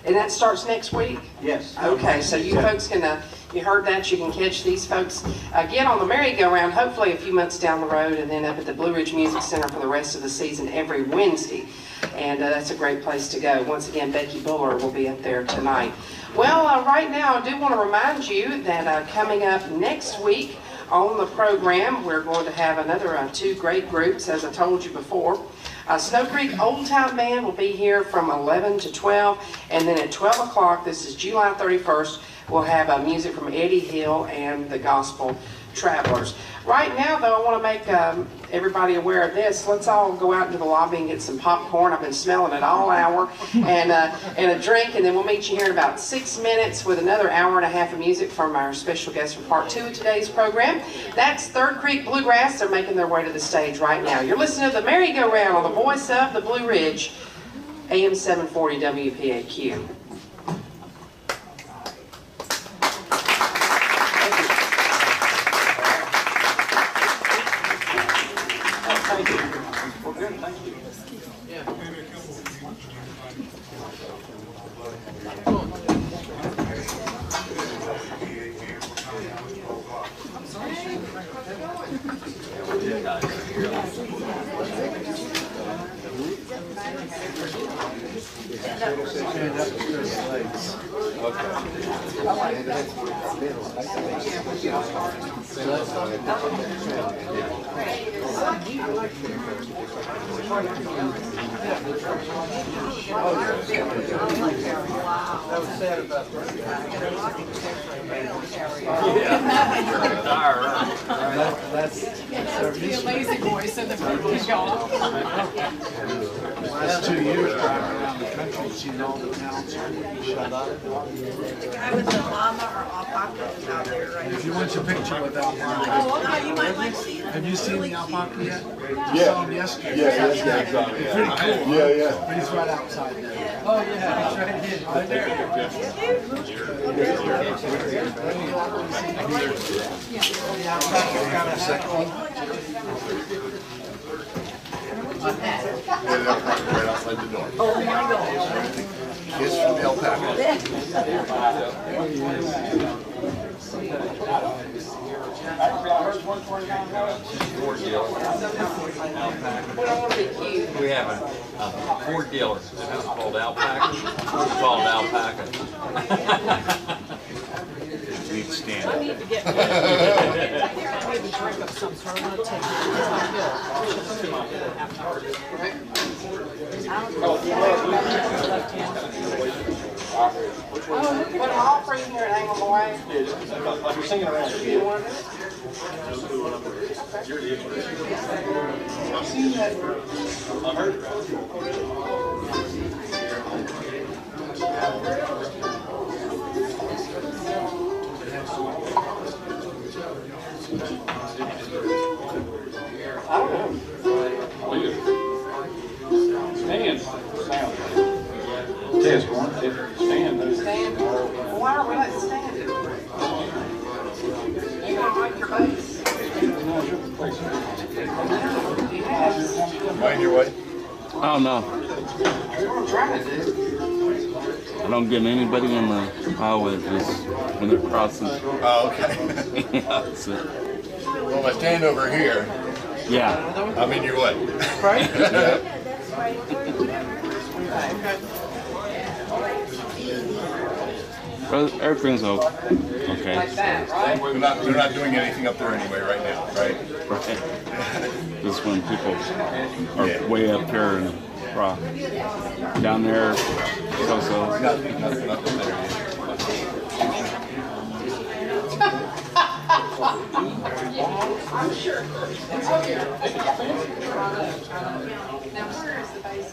S1: And that starts next week?
S2: Yes.
S1: Okay, so you folks can, you heard that, you can catch these folks again on the merry-go-round, hopefully a few months down the road, and then up at the Blue Ridge Music Center for the rest of the season every Wednesday. And that's a great place to go. Once again, Becky Buller will be up there tonight. Well, right now, I do want to remind you that coming up next week on the program, we're going to have another 2 great groups, as I told you before. Snow Creek Old Time Band will be here from 11 to 12, and then at 12 o'clock, this is July 31st, we'll have music from Eddie Hill and the Gospel Travelers. Right now, though, I want to make everybody aware of this. Let's all go out into the lobby and get some popcorn. I've been smelling it all hour, and a drink, and then we'll meet you here in about 6 minutes with another hour and a half of music from our special guest for part 2 of today's program. That's Third Creek Bluegrass. They're making their way to the stage right now. You're listening to the Merry-Go-Round on the voice of the Blue Ridge, AM 740 WPAQ.
S5: The lazy voice and the people go.
S4: Last 2 years driving around the country, seeing all the towns shut up.
S5: The guy with the llama or alpaca is out there right
S4: If you want your picture with alpaca,
S5: Oh, okay, you might like seeing it.
S4: have you seen the alpaca yet?
S6: Yeah.
S4: You saw him yesterday.
S6: Yeah.
S4: Pretty cool.
S6: Yeah.
S4: But he's right outside there. Oh yeah, he's right here. Right there.
S6: Right outside the door. Oh my God. Kiss from the alpaca.
S7: We have a Ford dealer. This is called Alpaca. It's called Alpaca.
S6: Need stand.
S5: I need to get I think I need a drink of some sort. I'm going to take it. It's not good.
S1: Put them all for you here and hang them away.
S2: Like we're singing around here.
S1: You want this?
S2: I've seen that. I've heard it.
S1: I don't know.
S8: Stand. Test one. Stand.
S1: Stand. Well, why are we letting stand do it? You're going to break your base.
S6: Mind your way.
S9: I don't know.
S1: What I'm trying to do.
S9: I don't get anybody in the highway just when they're crossing.
S6: Oh, okay.
S9: Yeah, that's it.
S6: Well, if I stand over here,
S9: Yeah.
S6: I'm in your way.
S1: Right?
S9: Well, everything's okay.
S1: Like that, right?
S6: They're not doing anything up there anyway right now, right?
S9: Right. Just when people are
S6: Yeah.
S9: way up here and rock. Down there, so.
S6: Nothing there yet.
S1: I'm sure. It's up here. Now, where is the base?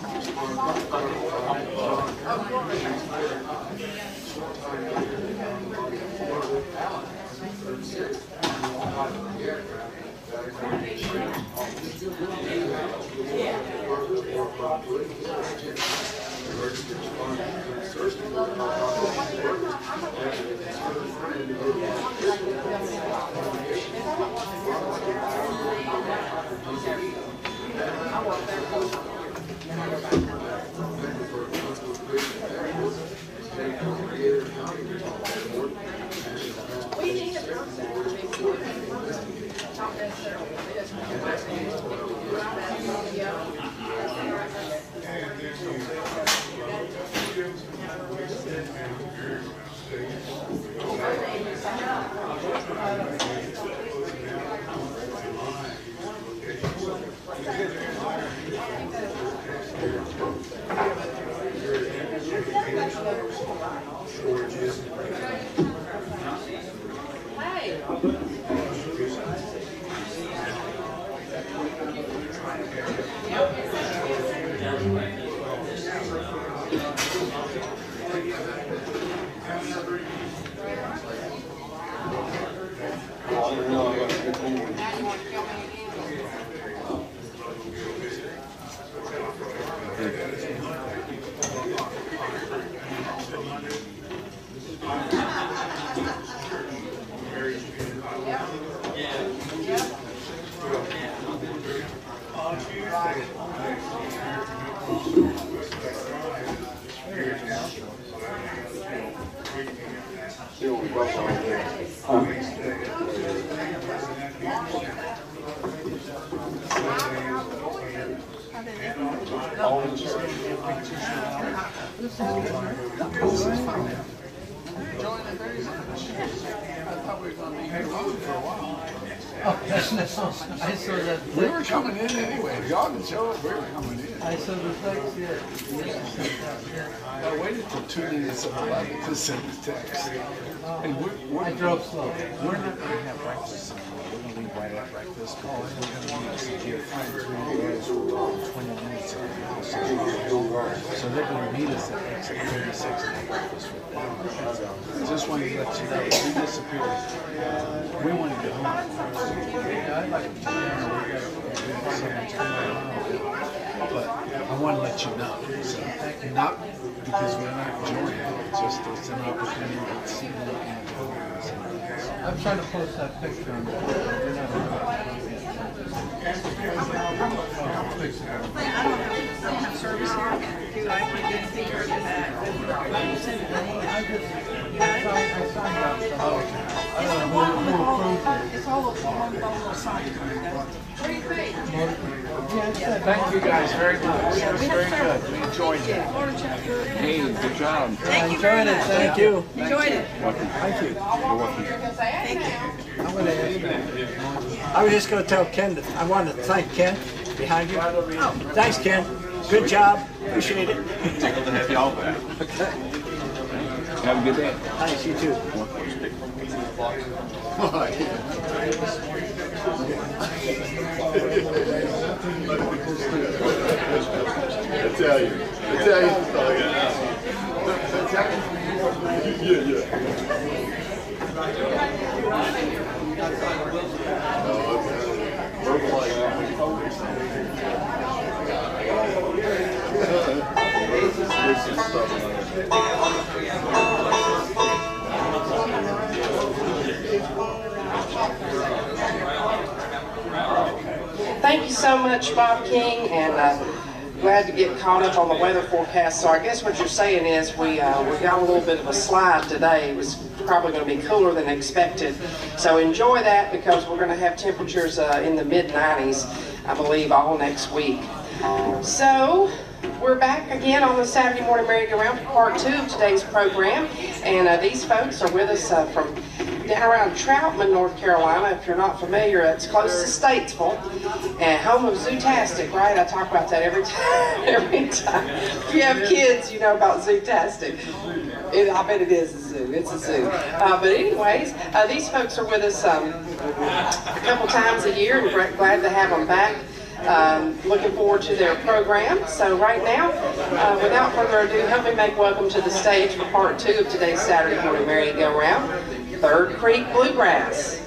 S4: I saw that.
S6: We were coming in anyway. Y'all didn't show up. We were coming in.
S4: I saw the text, yeah.
S6: I waited till 2 minutes of 11 to send the text. And
S4: I drove slow.
S6: we're not going to have breakfast. We're going to leave right at breakfast. We're going to meet some dear friends. We're going to go for 20 minutes at the house. So they're going to meet us at exit 36 and have breakfast with them. I just wanted to let you know, we disappeared. We want to get home.
S4: Yeah, I'd like to so much going on.
S6: But I want to let you know. So, not because we're not enjoying it, it's just it's an opportunity to see them and go.
S4: I'm trying to post that picture on the board. They're not fix it.
S5: I don't have service here. I can't get anything to that. Send it to me.
S4: I signed up. I don't know who approved it.
S5: It's all a long bundle of signs. What do you think?
S6: Thank you guys very much. It was very good. We enjoyed it.
S5: Florida chapter.
S9: Hey, good job.
S4: I enjoyed it. Thank you.
S5: Enjoyed it.
S4: Thank you.
S9: You're welcome.
S4: I'm going to ask you.
S10: I was just going to tell Ken that I wanted to thank Ken behind you. Oh, thanks, Ken. Good job. Appreciate it.
S7: Tickled to have y'all back.
S10: Okay.
S9: Have a good day.
S10: Thanks, you too.
S6: Italian. Italian. Yeah.
S1: Thank you so much, Bob King, and glad to get caught up on the weather forecast. So I guess what you're saying is we got a little bit of a slide today. It was probably going to be cooler than expected. So enjoy that because we're going to have temperatures in the mid-90s, I believe, all next week. So we're back again on the Saturday Morning Merry-Go-Round for part 2 of today's program. And these folks are with us from down around Troutman, North Carolina. If you're not familiar, it's close to Statesville and home of Zootastic, right? I talk about that every time. Every time. If you have kids, you know about Zootastic. I bet it is a zoo. It's a zoo. But anyways, these folks are with us a couple times a year, and we're glad to have them back. Looking forward to their program. So right now, without further ado, help me make welcome to the stage for part 2 of today's Saturday Morning Merry-Go-Round, Third Creek Bluegrass.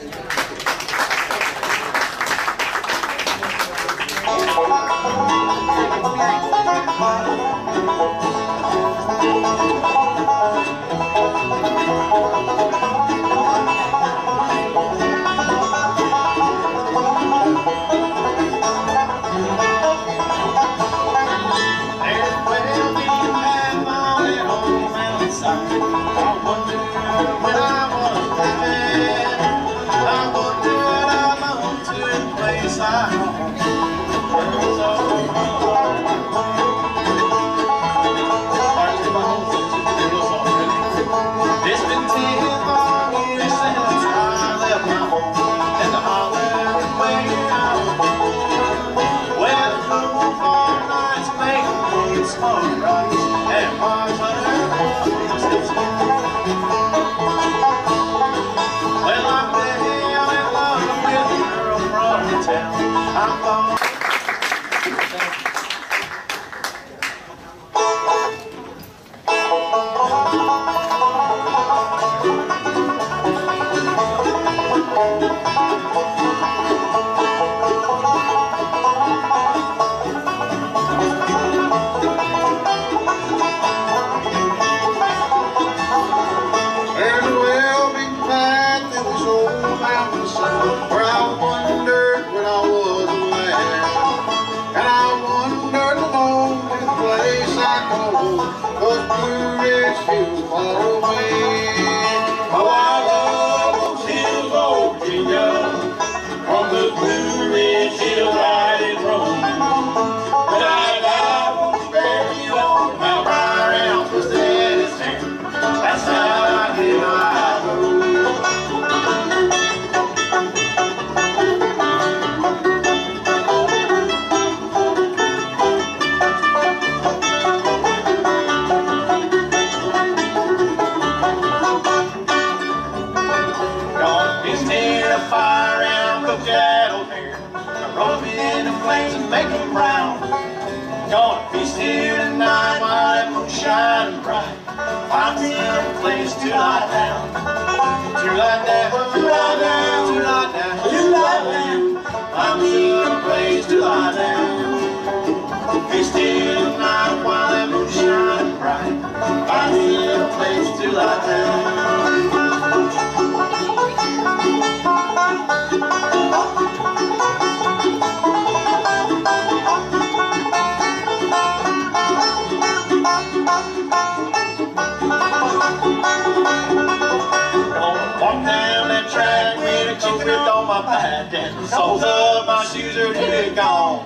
S2: Soles of my shoes are too gone.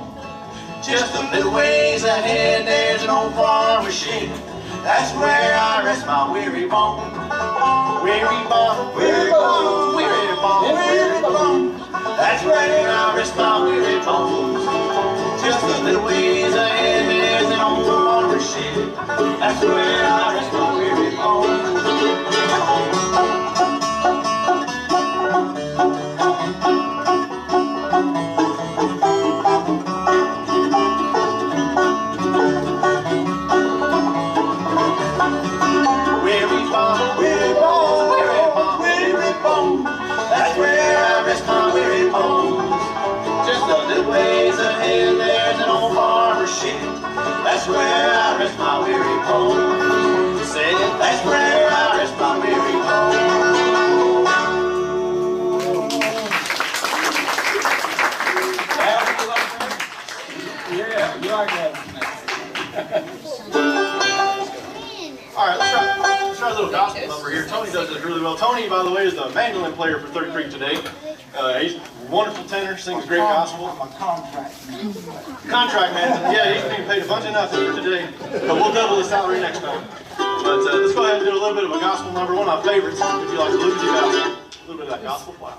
S2: Just a little ways ahead, there's an old farm machine. That's where I rest my weary bone. Weary bone, weary bone, weary bone, weary bone. That's where I rest my weary bones. Just a little ways ahead, there's an old farm machine. That's where I rest my weary bones. That's where I rest my weary bones. Just a little ways ahead, there's an old farmer ship. That's where I rest my weary bones. Say it, that's where I rest my weary bones.
S8: Yeah, you like that.
S2: All right, let's try a little gospel number here. Tony does this really well. Tony, by the way, is the mandolin player for Third Creek today. He's a wonderful tenor, sings great gospel.
S10: I'm a contract.
S2: Contract man. Yeah, he's being paid a bunch of nothing for today, but we'll double his salary next time. But let's go ahead and do a little bit of a gospel number. One of my favorites, if you like to lose it out. A little bit of that gospel flower.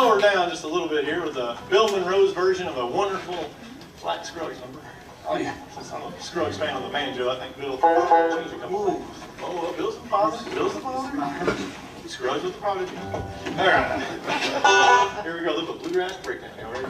S11: slow her down just a little bit here with the Bill Monroe's version of a wonderful Black Scruggs number. Oh yeah, since I'm a Scruggs fan of the banjo, I think Bill changed a couple things. Oh, well, Bill's the father. Bill's the father. Scruggs with the prodigy. All right. Here we go. Little bluegrass breakdown. Y'all ready?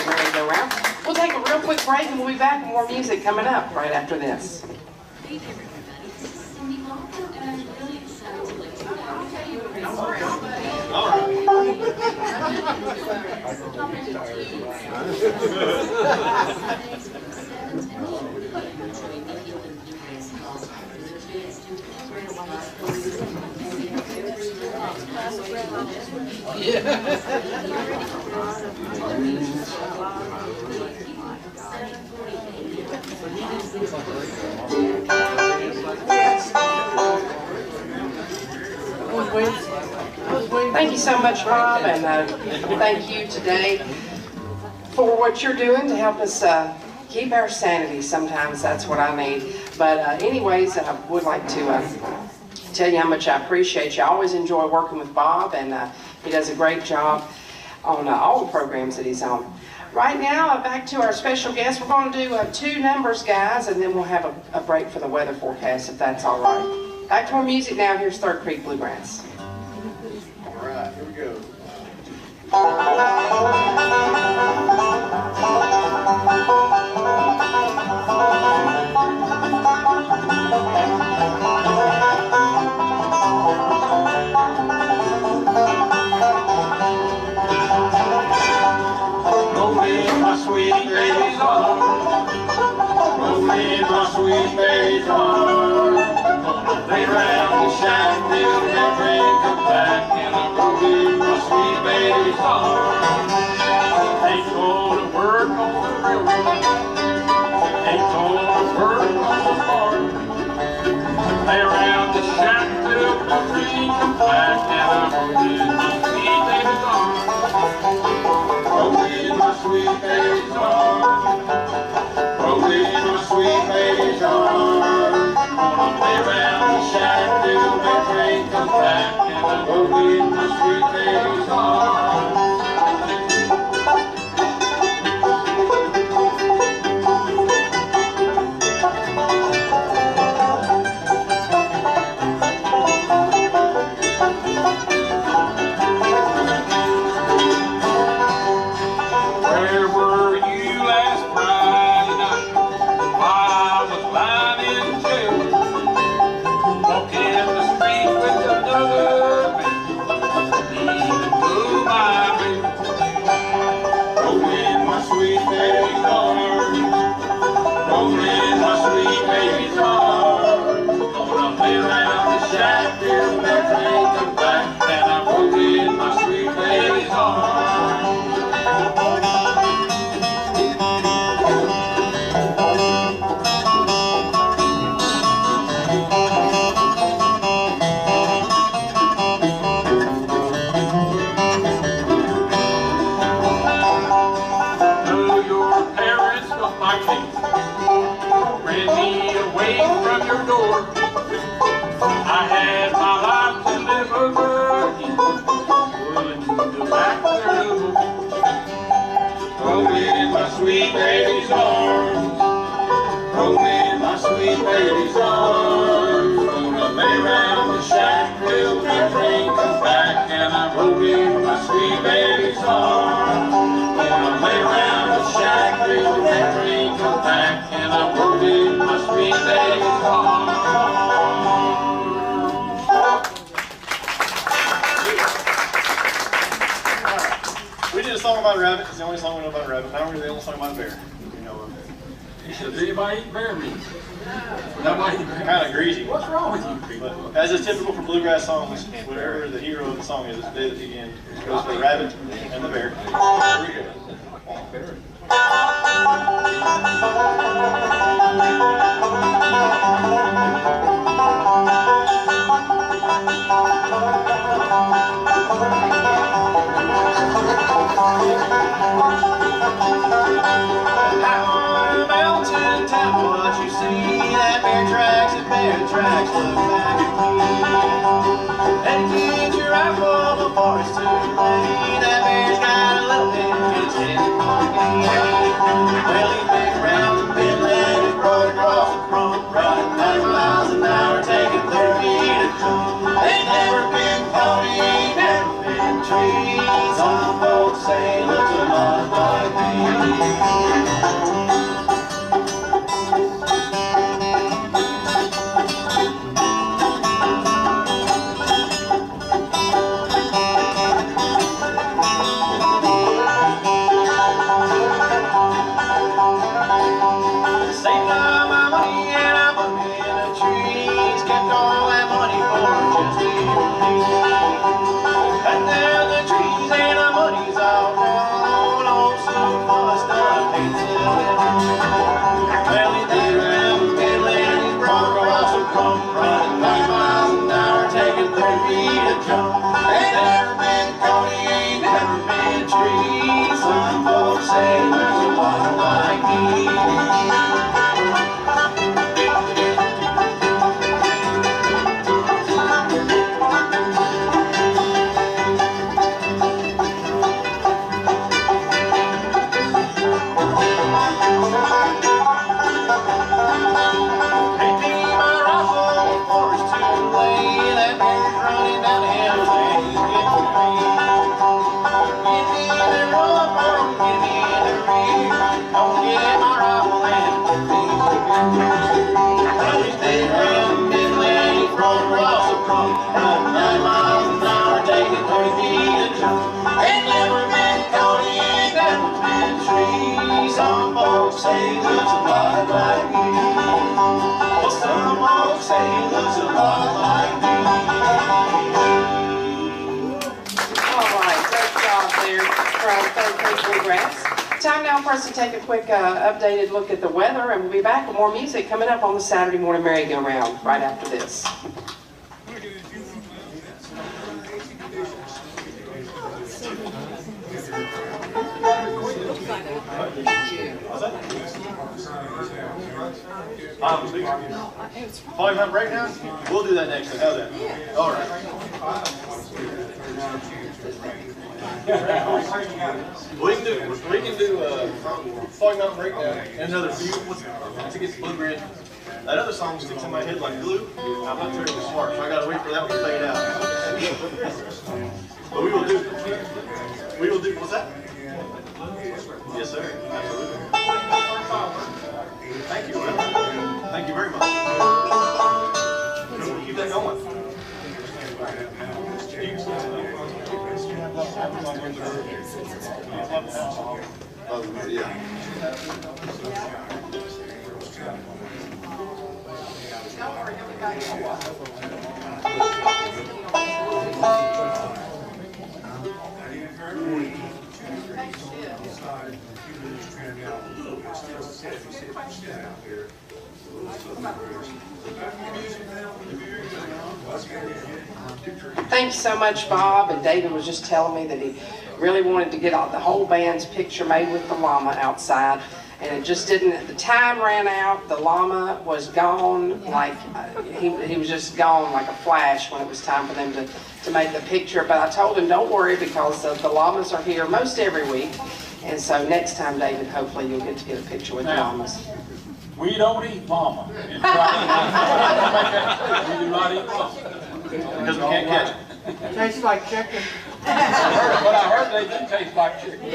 S1: Merry-Go-Round. We'll take a real quick break and we'll be back with more music coming up right after this. Thank you so much, Bob, and thank you today for what you're doing to help us keep our sanity. Sometimes that's what I need. But anyways, I would like to tell you how much I appreciate you. I always enjoy working with Bob, and he does a great job on all the programs that he's on. Right now, back to our special guest. We're going to do 2 numbers, guys, and then we'll have a break for the weather forecast, if that's all right. Back to our music now. Here's Third Creek Bluegrass.
S11: All right, here we go.
S2: baby's arms. Roll in my sweet baby's arms. Gonna lay round the shack till that rain comes back, and I'm rolling my sweet baby's arms. Ain't gonna work on the railroad, ain't gonna work on the farm. Lay around the shack till the rain comes back, and I'm rolling my sweet baby's arms. Rolling my sweet baby's arms. Rolling my sweet baby's arms. Gonna lay around the shack till the rain comes back, and I'm rolling my sweet baby's arms. Where were you last Friday night while I was lying in jail? Walking the street with another man, even through my bed. Rolling my sweet baby's arms. Rolling my sweet baby's arms. Gonna lay around the shack till that rain comes back, and I'm rolling my sweet baby's arms. Ran me away from your door. I had my life to live over again. Wouldn't you go back there no more? Roll in my sweet baby's arms. Roll in my sweet baby's arms. Gonna lay round the shack till the train comes back, and I'm rolling my sweet baby's arms. Gonna lay round the shack till the train comes back, and I'm rolling my sweet baby's arms.
S11: We did a song about a rabbit. It's the only song we know about a rabbit. Now we're going to do the only song about a bear. We know of.
S7: Does anybody eat bear meat?
S11: Kind of greasy.
S7: What's wrong with you people?
S11: But as is typical for bluegrass songs, whatever the hero of the song is, it's the day that begins. It goes for the rabbit and the bear. Here we go. Mountain town, what you see, that bear tracks and bear tracks look back at me. And get your rifle before it's too late, that bear's got a little bit in his head for me. Well, he's big around the midland, broad across the front, running 90 miles an hour, taking 30 to jump. Ain't never been pony, ain't never been trees. Some folks say looks a lot like me. Saved all my money and I put me in the trees. Kept all that money for just me and me. Cut down the trees and our money's all gone. Oh, so much stuff ain't still
S2: folks say he looks a lot like me. Well, some folks say he looks a lot like me.
S1: All right, great job there for our third grade bluegrass. Time now for us to take a quick updated look at the weather, and we'll be back with more music coming up on the Saturday morning merry-go-round right after this.
S11: Volume up breakdown? We'll do that next week. How's that? All right. We can do volume up breakdown and another few to get the bluegrass. That other song sticks in my head like glue. I'm not very smart, so I gotta wait for that one to fade out. But we will do, what's that? Yes, sir. Absolutely. Thank you. Thank you very much. Keep that going. Yeah.
S1: Thank you so much, Bob. And David was just telling me that he really wanted to get the whole band's picture made with the llama outside. And it just didn't, the time ran out, the llama was gone, like, he was just gone like a flash when it was time for them to make the picture. But I told him, don't worry, because the llamas are here most every week. And so next time, David, hopefully you'll get to get a picture with the llamas.
S8: We don't eat llama. It's right. We do not eat llama.
S11: Because we can't catch it.
S10: Tastes like chicken.
S8: But I heard they do taste like chicken.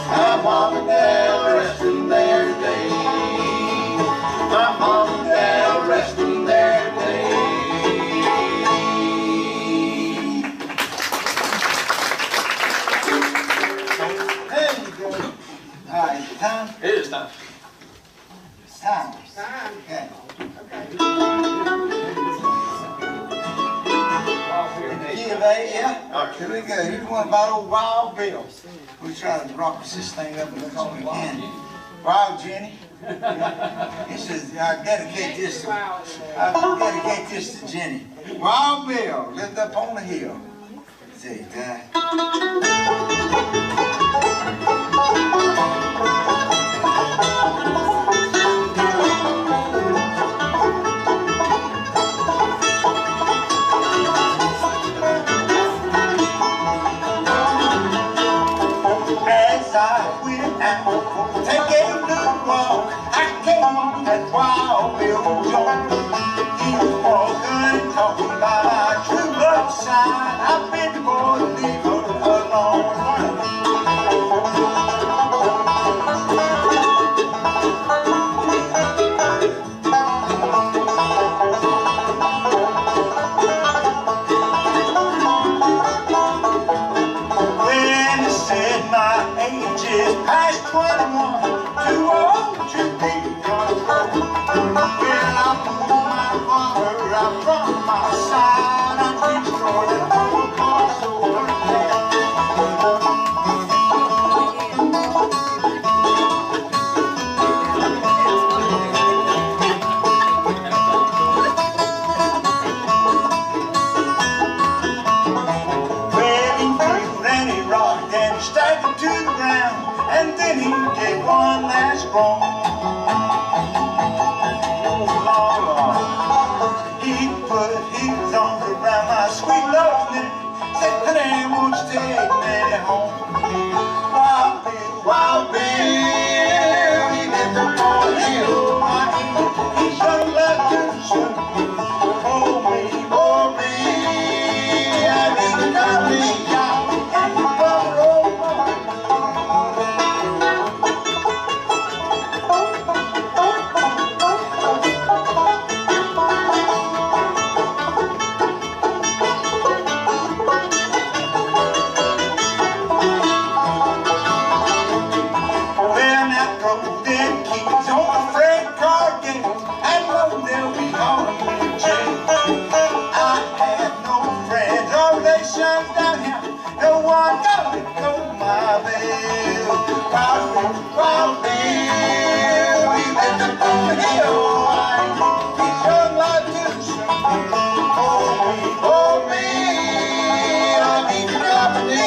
S2: Come on. mom and dad resting their day. My mom and dad resting their day. There you go. All right, is it time?
S11: It is time.
S2: It's time.
S1: Time.
S2: Okay. Key of A, yeah?
S11: All right.
S2: Here we go. Here's one about old Wild Bill. We try to rock this thing up and look all we can. Wild Jenny. He says, I dedicate this to Jenny. Wild Bill lived up on the hill. Say that. As I went out to take a little walk, I came on that Wild Bill joint. He was walking, talking about our true love sign. I've been for to leave her alone. When he said my age is past 21, too old to be young. When I moved my father out from my side, I reached for the whole course over there. Well, he threw and he rocked and he staggered to the ground, and then he gave one last groan. He put his arms around my sweet love's neck, said, honey, won't you take me home? Wild Bill, he lived up on the hill. He sung like to sing, for me, I need company, y'all, and you brother, oh boy. Well, now throw them keys on the freight car gate, and know they'll be on me jail. I have no friends or relations down here, no one gonna know my bill. Wild Bill, he lived up on the hill. He's young like this, for me, I need to company,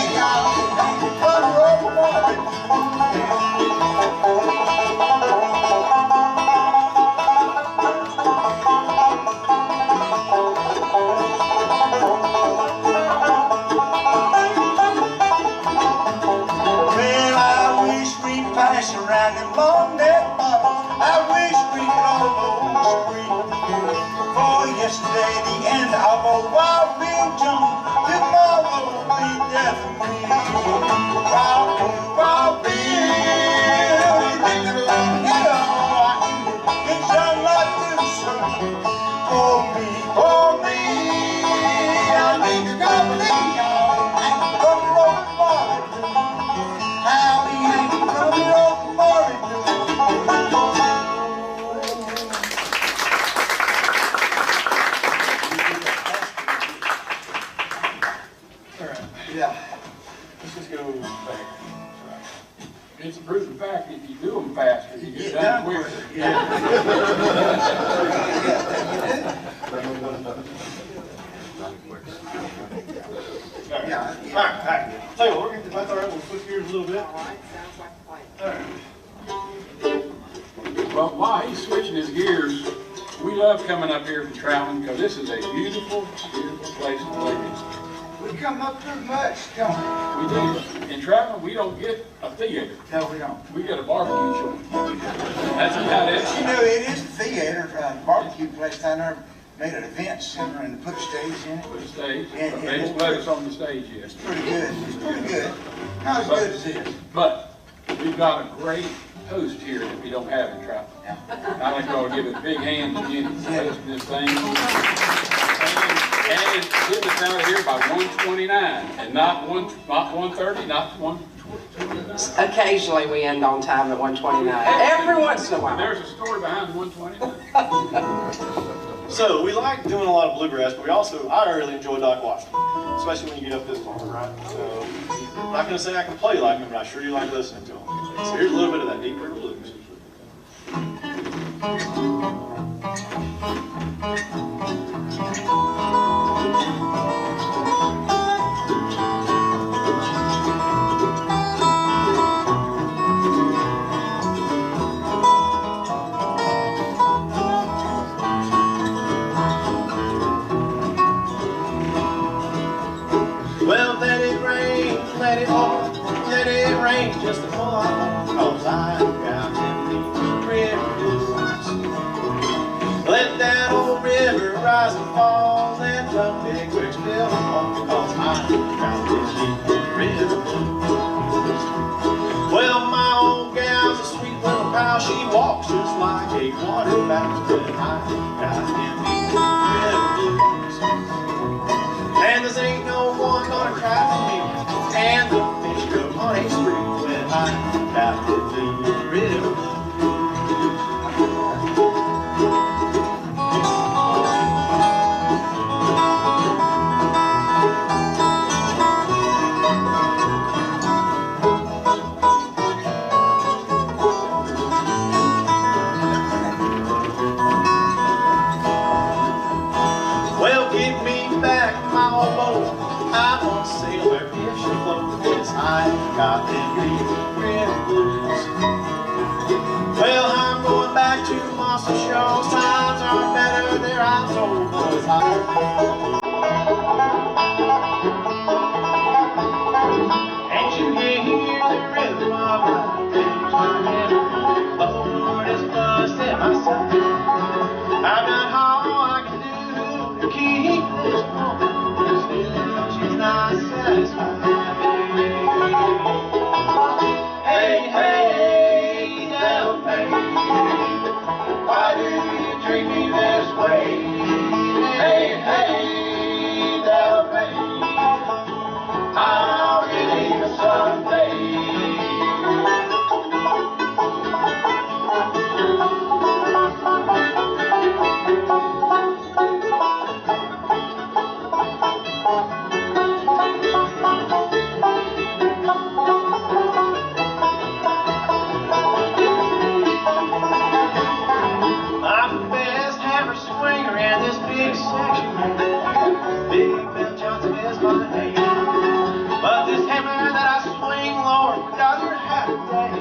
S2: well, I wish we'd pass around them long neck bottles. I wish we could almost breathe. For yesterday, the end of a Wild Bill Jones. Tomorrow will be death and me. Wild Bill, he lived along the hill. He's young like the sun. For me, I need to company, y'all. Ain't gonna roll the morning. How he ain't gonna roll the morning. Yeah.
S11: Let's just go back.
S8: It's a proven fact, if you do them faster, you get
S2: Get
S8: done
S2: done
S8: quicker.
S2: quicker. Yeah. Yeah.
S11: All right. Tell you what, we're going to, that's all right, we'll switch gears a little bit.
S1: All right, sounds like a plan.
S11: All right.
S8: But while he's switching his gears, we love coming up here for traveling because this is a beautiful, beautiful place to live.
S2: We come up too much, don't we?
S8: We do. In traveling, we don't get a theater.
S2: No, we don't.
S8: We get a barbecue joint. That's about it.
S2: You know, it is a theater, barbecue place down there. Made an event center and put a stage in it.
S8: Put a stage.
S2: Yeah,
S8: But
S2: yeah,
S8: they don't
S2: it's
S8: let us on the stage yet.
S2: It's pretty good. It's pretty good. Not as good as this.
S8: But we've got a great host here that we don't have in Trout. I'd like y'all to give a big hand to Jenny for hosting this thing. And getting us out of here by 1:29 and not 1:30, not 1.
S1: Occasionally we end on time at 1:29. Every once in a while.
S8: There's a story behind 1:29.
S11: So we like doing a lot of bluegrass, but I really enjoy Doc Washington, especially when you get up this far, right? So I'm not going to say I can play like him, but I sure do like listening to him. So here's a little bit of that Deep River Blues. Well, let it rain, let it pour, let it rain just a whole lot more, 'cause I got them deep river blues. Let that old river rise and fall, and the big wicks build them all, 'cause I got them deep river blues. Well, my old gal's a sweet little pal, she walks just like a quarterback, but I got them deep river blues. And there ain't no one gonna cry for me, and the fish go on a spree when I got the Deep River Blues. Well, give me back my old boat, I won't sail where fish afloat, 'cause I got them Deep River Blues. Well, I'm going back to Monster Shows, times are better there, I'm told, boys. Can't you hear the rhythm of my things, my head? The Lord is busted my side. I've done all I can do to keep this woman, and still she's not satisfied. Hey, hey, Del baby, why do you treat me this way? Hey, hey, Del baby, I'll get even someday. I'm the best hammer swinger in this big section. Big Bill Johnson is my name. But this hammer that I swing, Lord, without your happy day,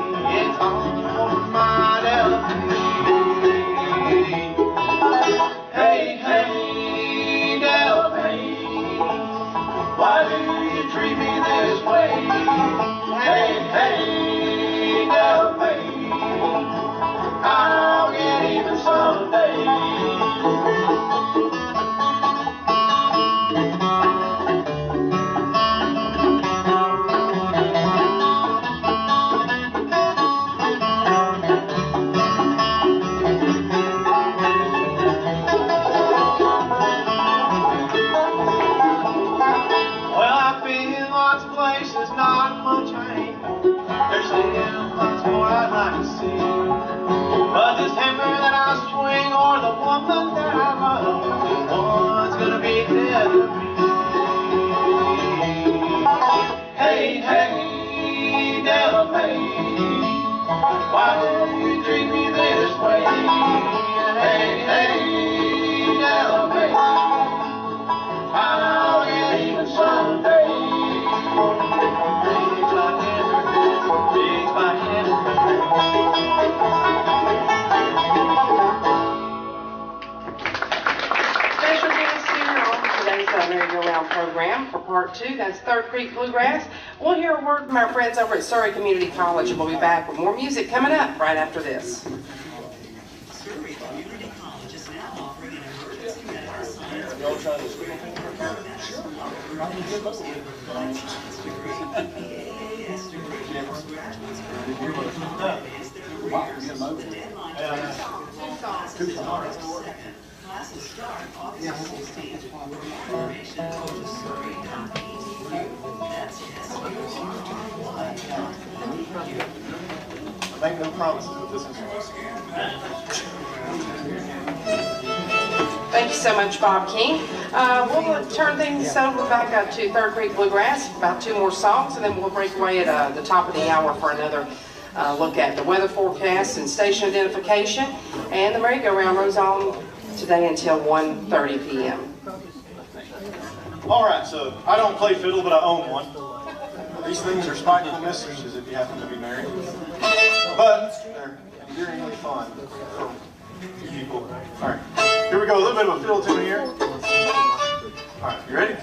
S11: it's all for my Del. Hey, hey, Del, why do you treat me this way? Hey, hey, Del, I'll get even someday. Well, I've been in lots of places, not much I ain't. There's still lots more I'd like to see. But this hammer that I swing, or the woman that I love, one's gonna be dead to me. Hey, hey, Del, why do you treat me this way? Hey, hey, Del, I'll get even someday. Things my hammer, things my hammer.
S1: Special guest here on today's Merry-Go-Round program for part 2. That's Third Creek Bluegrass. We'll hear a word from our friends over at Surrey Community College, and we'll be back with more music coming up right after this.
S12: Surrey Community College is now offering an emergency medical science
S11: Make no promises with this instrument.
S1: Thank you so much, Bob King. We'll turn things over back up to Third Creek Bluegrass, about 2 more songs, and then we'll break away at the top of the hour for another look at the weather forecast and station identification. And the merry-go-round goes on today until 1:30 p.m.
S11: All right, so I don't play fiddle, but I own one. These things are spiteful mistresses if you happen to be married. But they're endearingly fun for you people. All right, here we go. A little bit of a fiddle tune here. All right, you ready?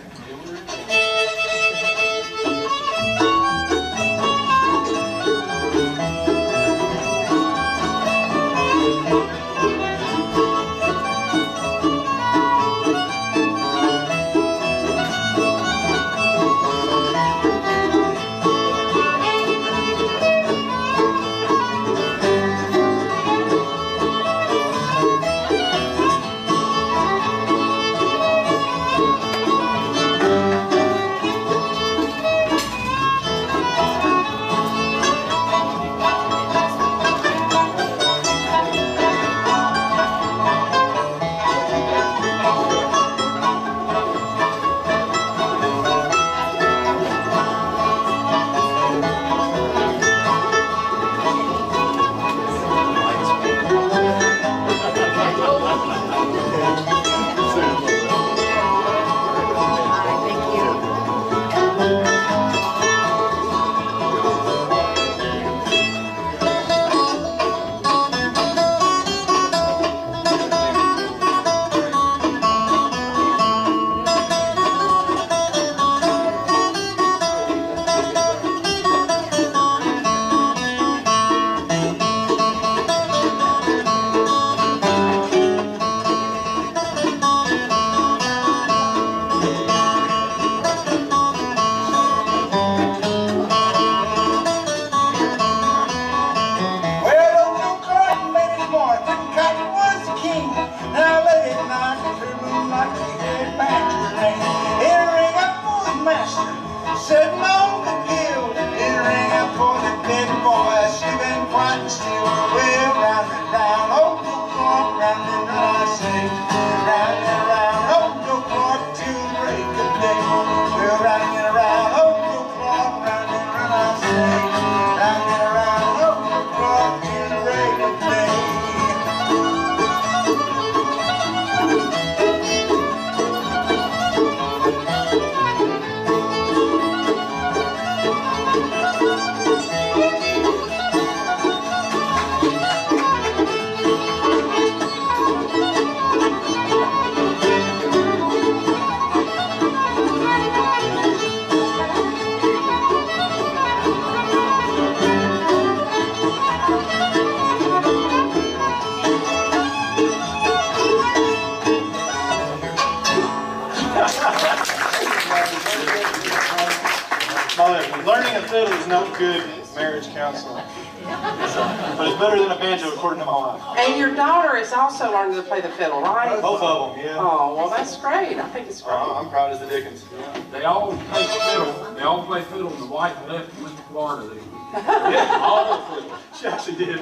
S11: Learning a fiddle is not good marriage counseling, but it's better than a banjo according to my wife.
S1: And your daughter is also learning to play the fiddle, right?
S11: Both of them, yeah.
S1: Oh, well, that's great. I think it's great.
S11: I'm proud as the dickens.
S7: They all play fiddle. They all play fiddle, and the wife left and went to Florida. Yeah, all fiddle.
S11: She actually did.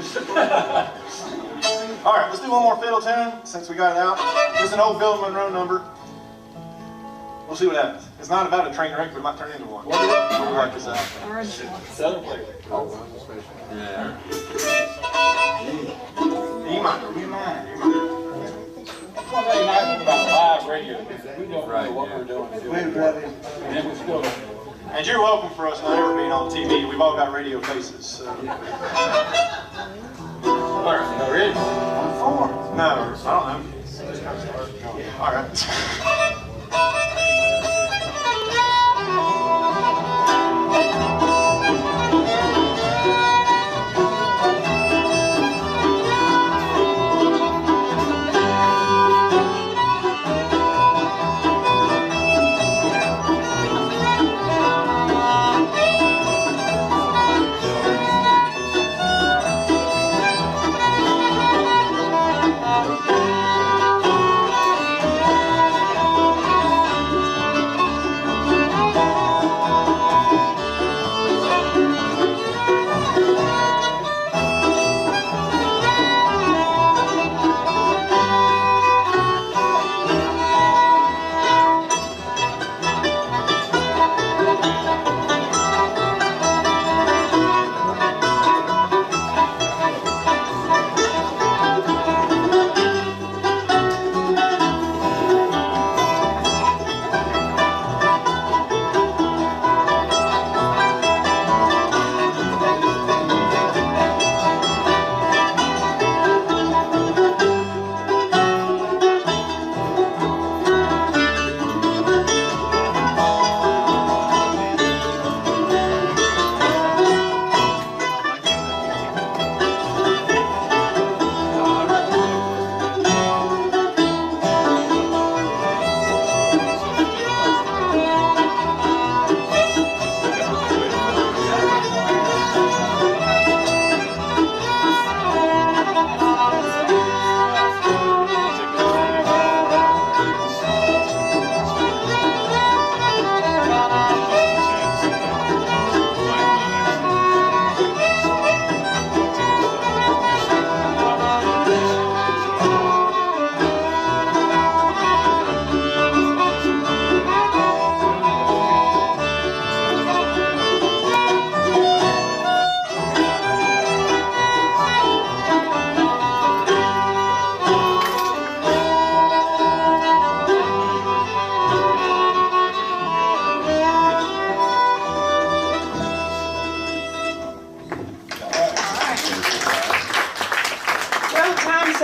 S11: All right, let's do one more fiddle tune since we got it out. This is an old Bill Monroe number. We'll see what happens. It's not about a train wreck, but it might turn into one. We'll work this out. Southern flavor.
S7: Yeah.
S11: E minor. E minor.
S8: One thing nice about live radio is that we don't know what we're doing. And it was still.
S11: And you're welcome for us not ever being on TV. We've all got radio faces. So. All right, no, ready? 4. No, I don't know. All right.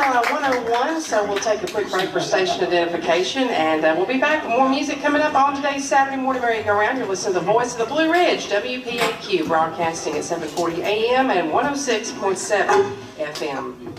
S1: 101, so we'll take a quick break for station identification, and we'll be back with more music coming up on today's Saturday morning merry-go-round. You're listening to the voice of the Blue Ridge, WPAQ, broadcasting at 740 AM and 106.7 FM.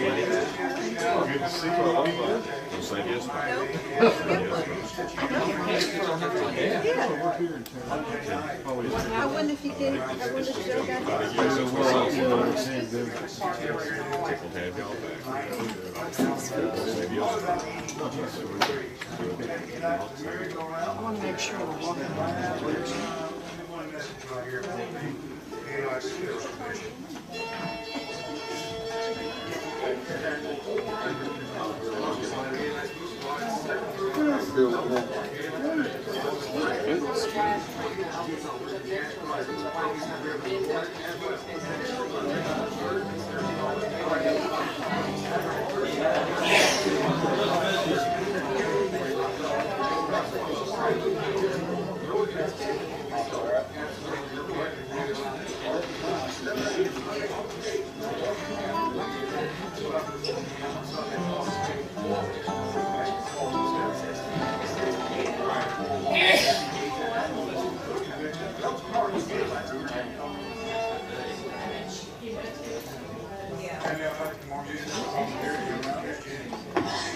S11: Good to see you. Say yes.
S5: I wonder if you did. I wonder if you I want to make sure we're walking.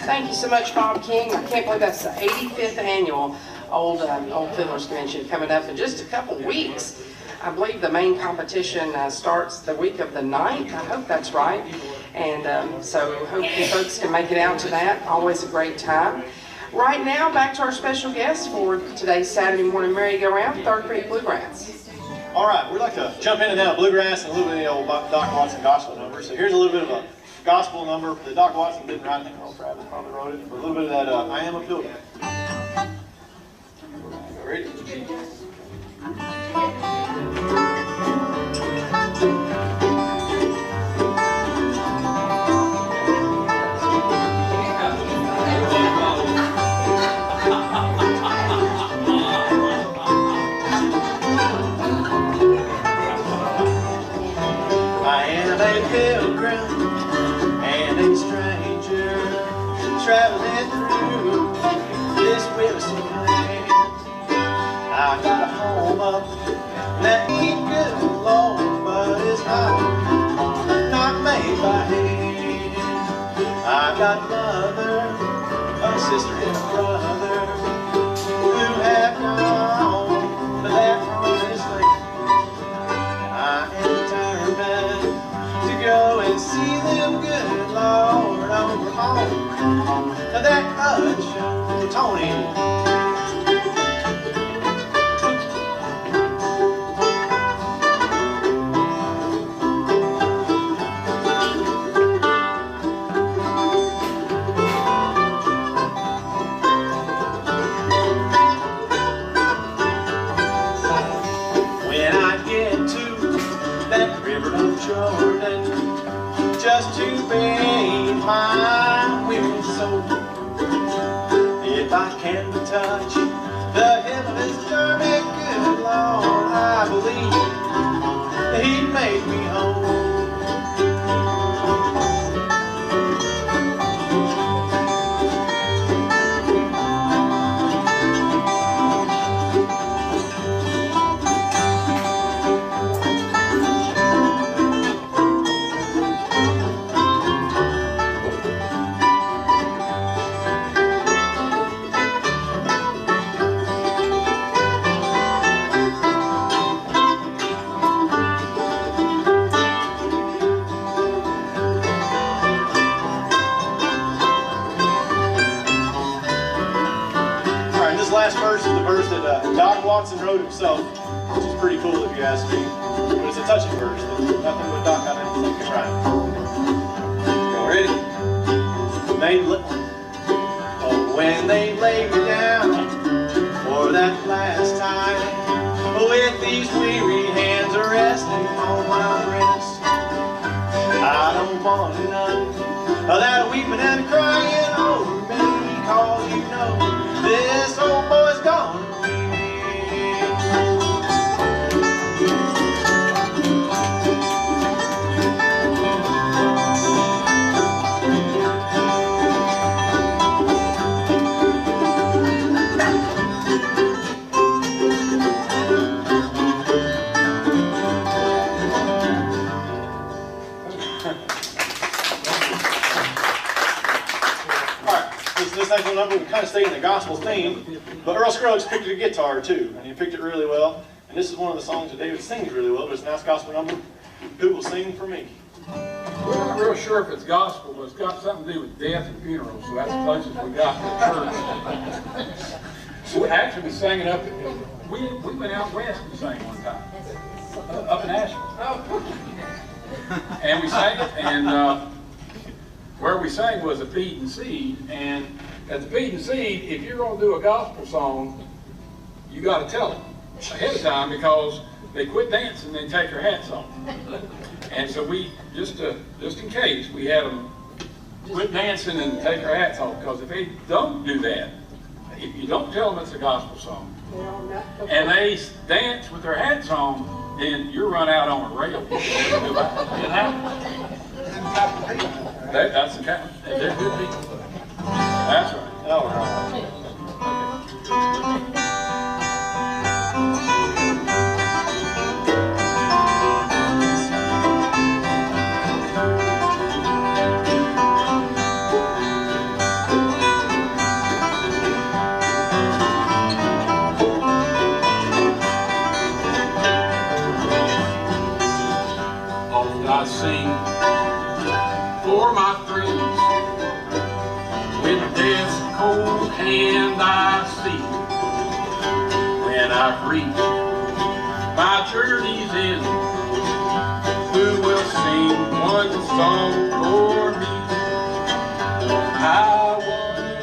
S1: Thank you so much, Bob King. I can't believe that's the 85th annual Old Fiddlers Convention coming up in just a couple weeks. I believe the main competition starts the week of the 9th. I hope that's right. And so hope you folks can make it out to that. Always a great time. Right now, back to our special guest for today's Saturday morning merry-go-round, Third Creek Bluegrass.
S11: All right, we'd like to jump in and out of bluegrass and a little bit of the old Doc Watson gospel number. So here's a little bit of a gospel number that Doc Watson didn't write. I think Earl Travis probably wrote it. For a little bit of that, I Am a Pilgrim. Ready?
S2: Pilgrim and a stranger traveling through this wearisome land. I got a home up that ain't good, Lord, but it's not made by hand. I got mother, a sister and a brother who have gone to that promised land. I am determined go and see them good, Lord, over home to that hutch, Tony. When I get to that river of Jordan, just to bathe my weary soul, if I can but touch the hem of his garment, good Lord, I believe He made me whole.
S11: Watson wrote himself, which is pretty cool if you ask me. But it's a touching verse. There's nothing but Doc on it that can rhyme. Y'all ready? When they laid me down for that last time, with these weary hands resting on my breast, I don't want none of that weeping and crying over me, 'cause you know this old boy's gone. This next one number, we kind of stayed in the gospel theme, but Earl Scruggs picked a guitar too, and he picked it really well. And this is one of the songs that David sings really well, but it's a nice gospel number. Who will sing for me?
S8: We're not real sure if it's gospel, but it's got something to do with death and funerals, so that's the closest we got to church. So actually, we sang it up. We went out west and sang one time, up in Asheville. And we sang it, and where we sang was a Feed and Seed, and at the Feed and Seed, if you're going to do a gospel song, you got to tell them ahead of time, because they quit dancing and they take their hats off. And so we, just in case, we had them quit dancing and take their hats off, because if they don't do that, if you don't tell them it's a gospel song, and they dance with their hats on, then you're run out on a rail. That's the kind. They're good people. That's right. All right. Oft I sing for my friends, with death's cold hand I see, when I've reached my journey's end, who will sing one song for me?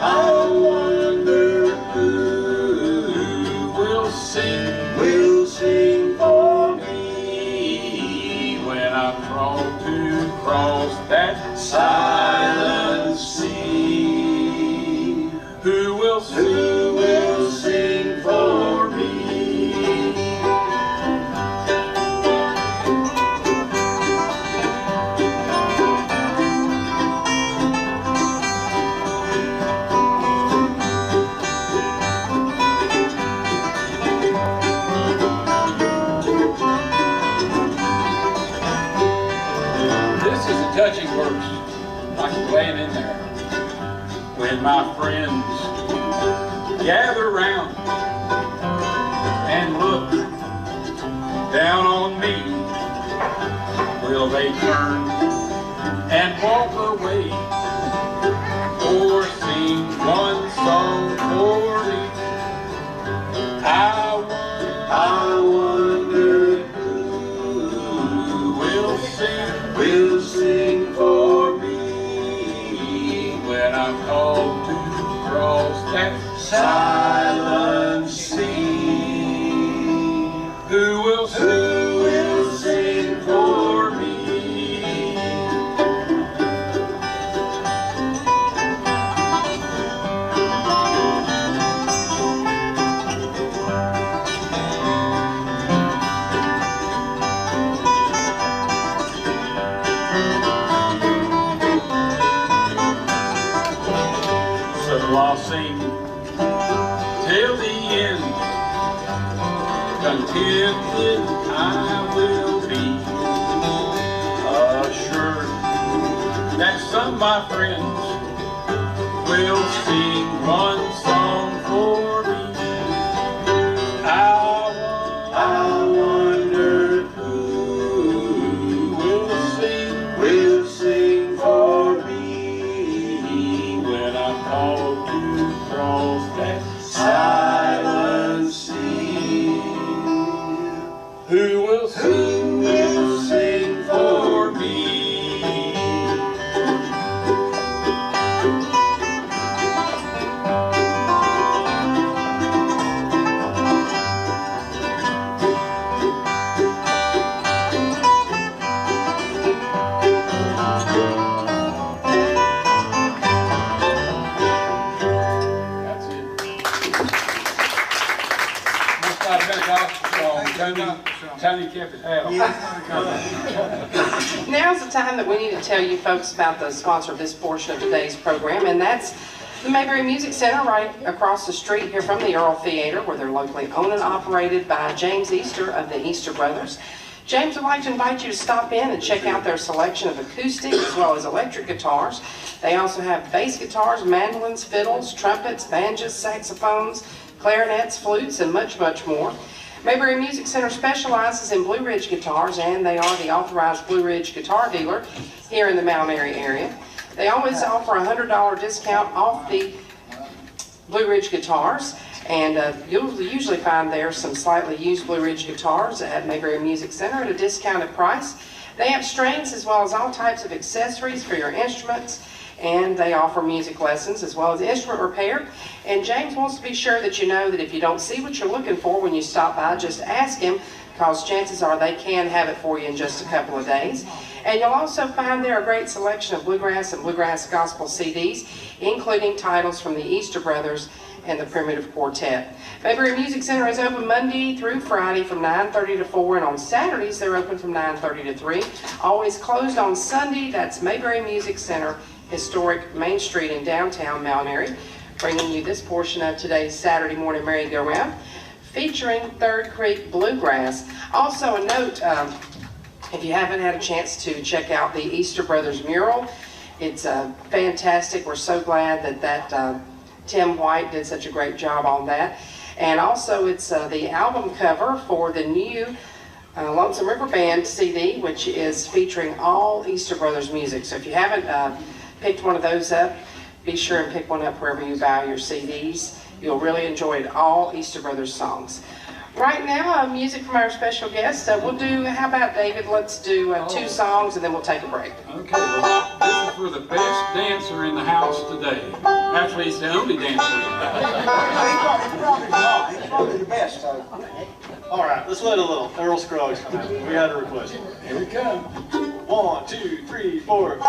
S8: I wonder who will sing for me when I'm called to cross that silent sea. Who will sing for me? This is a touching verse, like laying in there. When my friends gather round and look down on me, will they turn and walk away, or sing one song for me? I wonder who will sing for me when I'm called to cross that silent sea. Who will sing for me? So I'll sing till the end, contented I will be, assured that some of my friends will sing one song for me. I wonder who will sing for me when I'm called to cross that silent sea. Who will sing for me? Tony kept his hat on.
S1: Now's the time that we need to tell you folks about the sponsor of this portion of today's program, and that's the Mayberry Music Center right across the street here from the Earl Theater, where they're locally owned and operated by James Easter of the Easter Brothers. James would like to invite you to stop in and check out their selection of acoustic as well as electric guitars. They also have bass guitars, mandolins, fiddles, trumpets, banjos, saxophones, clarinets, flutes, and much, much more. Mayberry Music Center specializes in Blue Ridge guitars, and they are the authorized Blue Ridge guitar dealer here in the Mount Airy area. They always offer a $100 discount off the Blue Ridge guitars, and you'll usually find there some slightly used Blue Ridge guitars at Mayberry Music Center at a discounted price. They have strings as well as all types of accessories for your instruments, and they offer music lessons as well as instrument repair. And James wants to be sure that you know that if you don't see what you're looking for when you stop by, just ask him, because chances are they can have it for you in just a couple of days. And you'll also find there a great selection of bluegrass and bluegrass gospel CDs, including titles from the Easter Brothers and the Primitive Quartet. Mayberry Music Center is open Monday through Friday from 9:30 to 4, and on Saturdays they're open from 9:30 to 3. Always closed on Sunday. That's Mayberry Music Center, historic Main Street in downtown Mount Airy, bringing you this portion of today's Saturday morning merry-go-round, featuring Third Creek Bluegrass. Also a note, if you haven't had a chance to check out the Easter Brothers mural, it's fantastic. We're so glad that Tim White did such a great job on that. And also it's the album cover for the new Lonesome River Band CD, which is featuring all Easter Brothers music. So if you haven't picked one of those up, be sure and pick one up wherever you buy your CDs. You'll really enjoy it, all Easter Brothers songs. Right now, music from our special guest. We'll do, how about David, let's do 2 songs and then we'll take a break.
S8: Okay, well, this is for the best dancer in the house today. Actually, he's the only dancer in the house.
S11: He's probably the best. All right, let's let a little Earl Scruggs come out. We had a request.
S8: Here we come.
S11: 1, 2, 3, 4.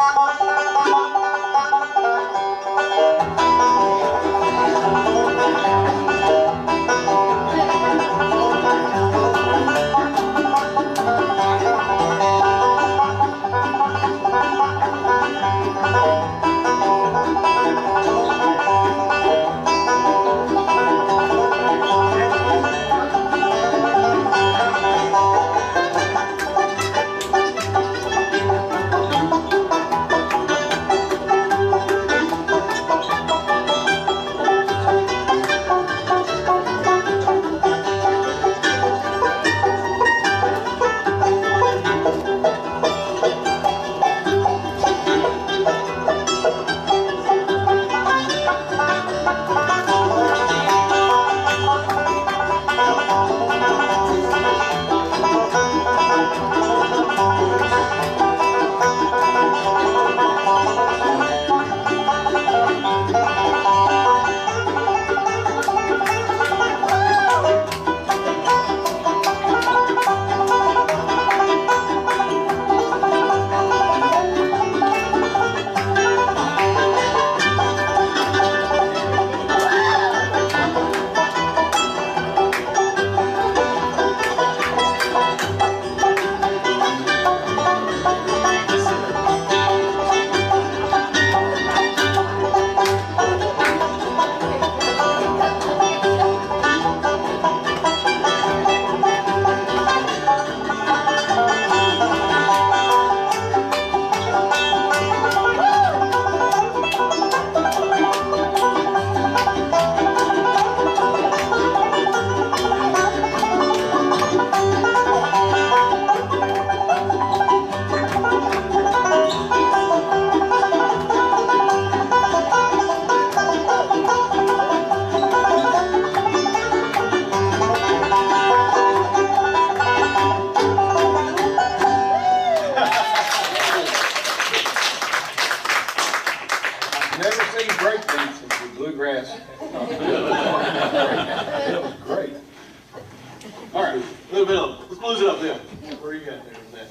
S11: A little bit of, let's blues it up there. Where you got there with that?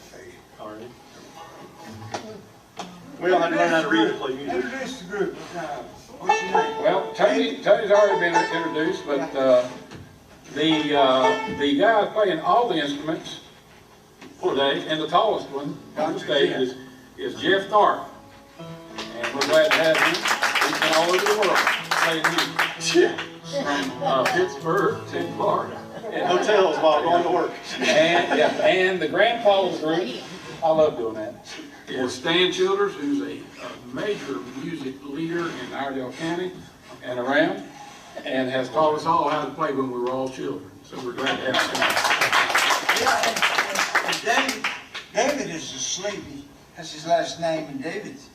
S11: All right. We don't have to learn how to read and play music.
S4: Introduce the group. What's your name?
S8: Well, Tony's already been introduced, but the guy playing all the instruments today, and the tallest one on the stage is Jeff Tharp. And we're glad to have him. He's been all over the world playing music. From Pittsburgh to Florida.
S11: And hotels while going to work.
S8: And the grandpa of the group, I love doing that, is Stan Childers, who's a major music leader in Iredell County and around, and has taught us all how to play when we were all children. So we're glad to have him.
S4: David is asleep. That's his last name, and David's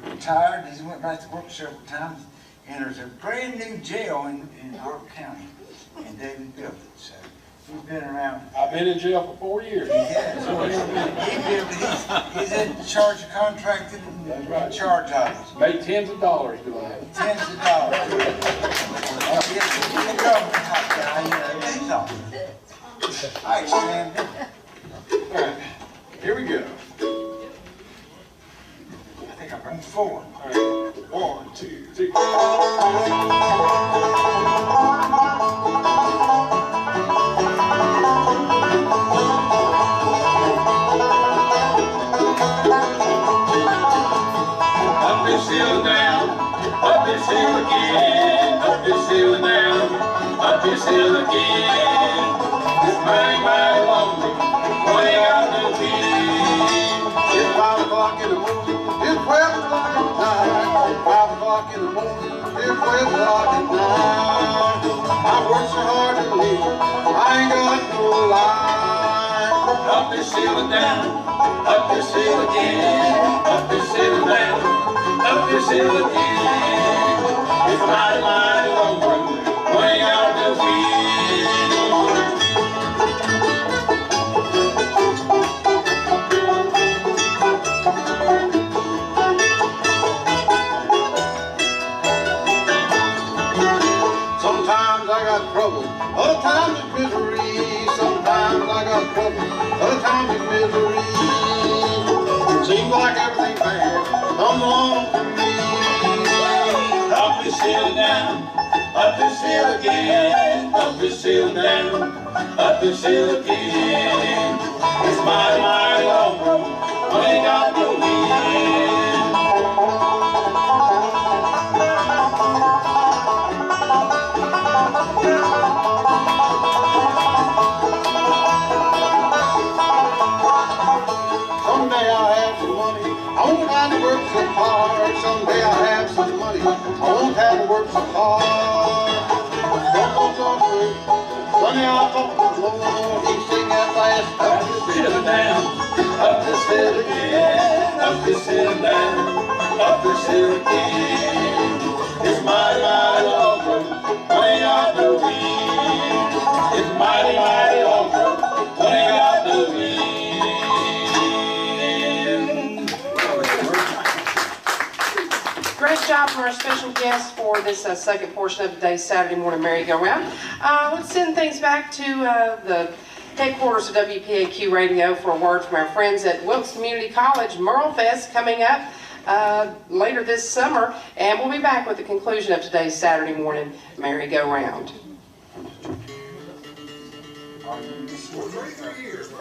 S4: retired. He's went back to work several times, and there's a brand new jail in York County, and David built it. So he's been around.
S8: I've been in jail for 4 years.
S4: He's in charge of contracting and in charge of it.
S8: Made tens of dollars doing that.
S4: Tens of dollars. He's a government type guy, you know. He's all. All right, Stan.
S11: All right, here we go.
S4: I think I'm on 4.
S11: All right, 1, 2, 3.
S2: Up this hill down, up this hill again, up this hill down, up this hill again. It's mighty, mighty lonely, when you got no wind. It's 5 o'clock in the morning, it's 12 o'clock at night. 5 o'clock in the morning, it's 12 o'clock at night. I worked so hard to live, I ain't got no life. Up this hill and down, up this hill again, up this hill and down, up this hill again. It's mighty, mighty lonely, when you got no wind. Sometimes I got trouble, other times it's misery. Sometimes I got trouble, other times it's misery. It seems like everything bad comes along to me. Up this hill and down, up this hill again, up this hill and down, up this hill again. It's mighty, mighty long road, when ain't got no wind. Someday I'll have some money, I won't have to work so hard. Someday I'll have some money, I won't have to work so hard. Sunny I'll talk to the Lord, he sing that last. Up this hill and down, up this hill again, up this hill and down, up this hill again. It's mighty, mighty long road, when ain't got no wind. It's mighty, mighty long road, when ain't got no wind.
S1: Great job from our special guest for this second portion of today's Saturday morning merry-go-round. Let's send things back to the headquarters of WPAQ Radio for a word from our friends at Wilkes Community College. Merle Fest coming up later this summer, and we'll be back with the conclusion of today's Saturday morning merry-go-round.
S4: For 33 years,
S1: I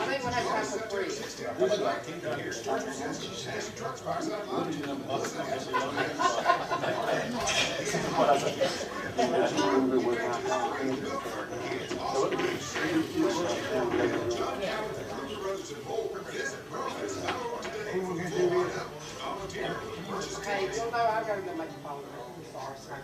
S1: think we'll have time for 3. Hey, well, no, I've got to go make a phone call. I'm sorry.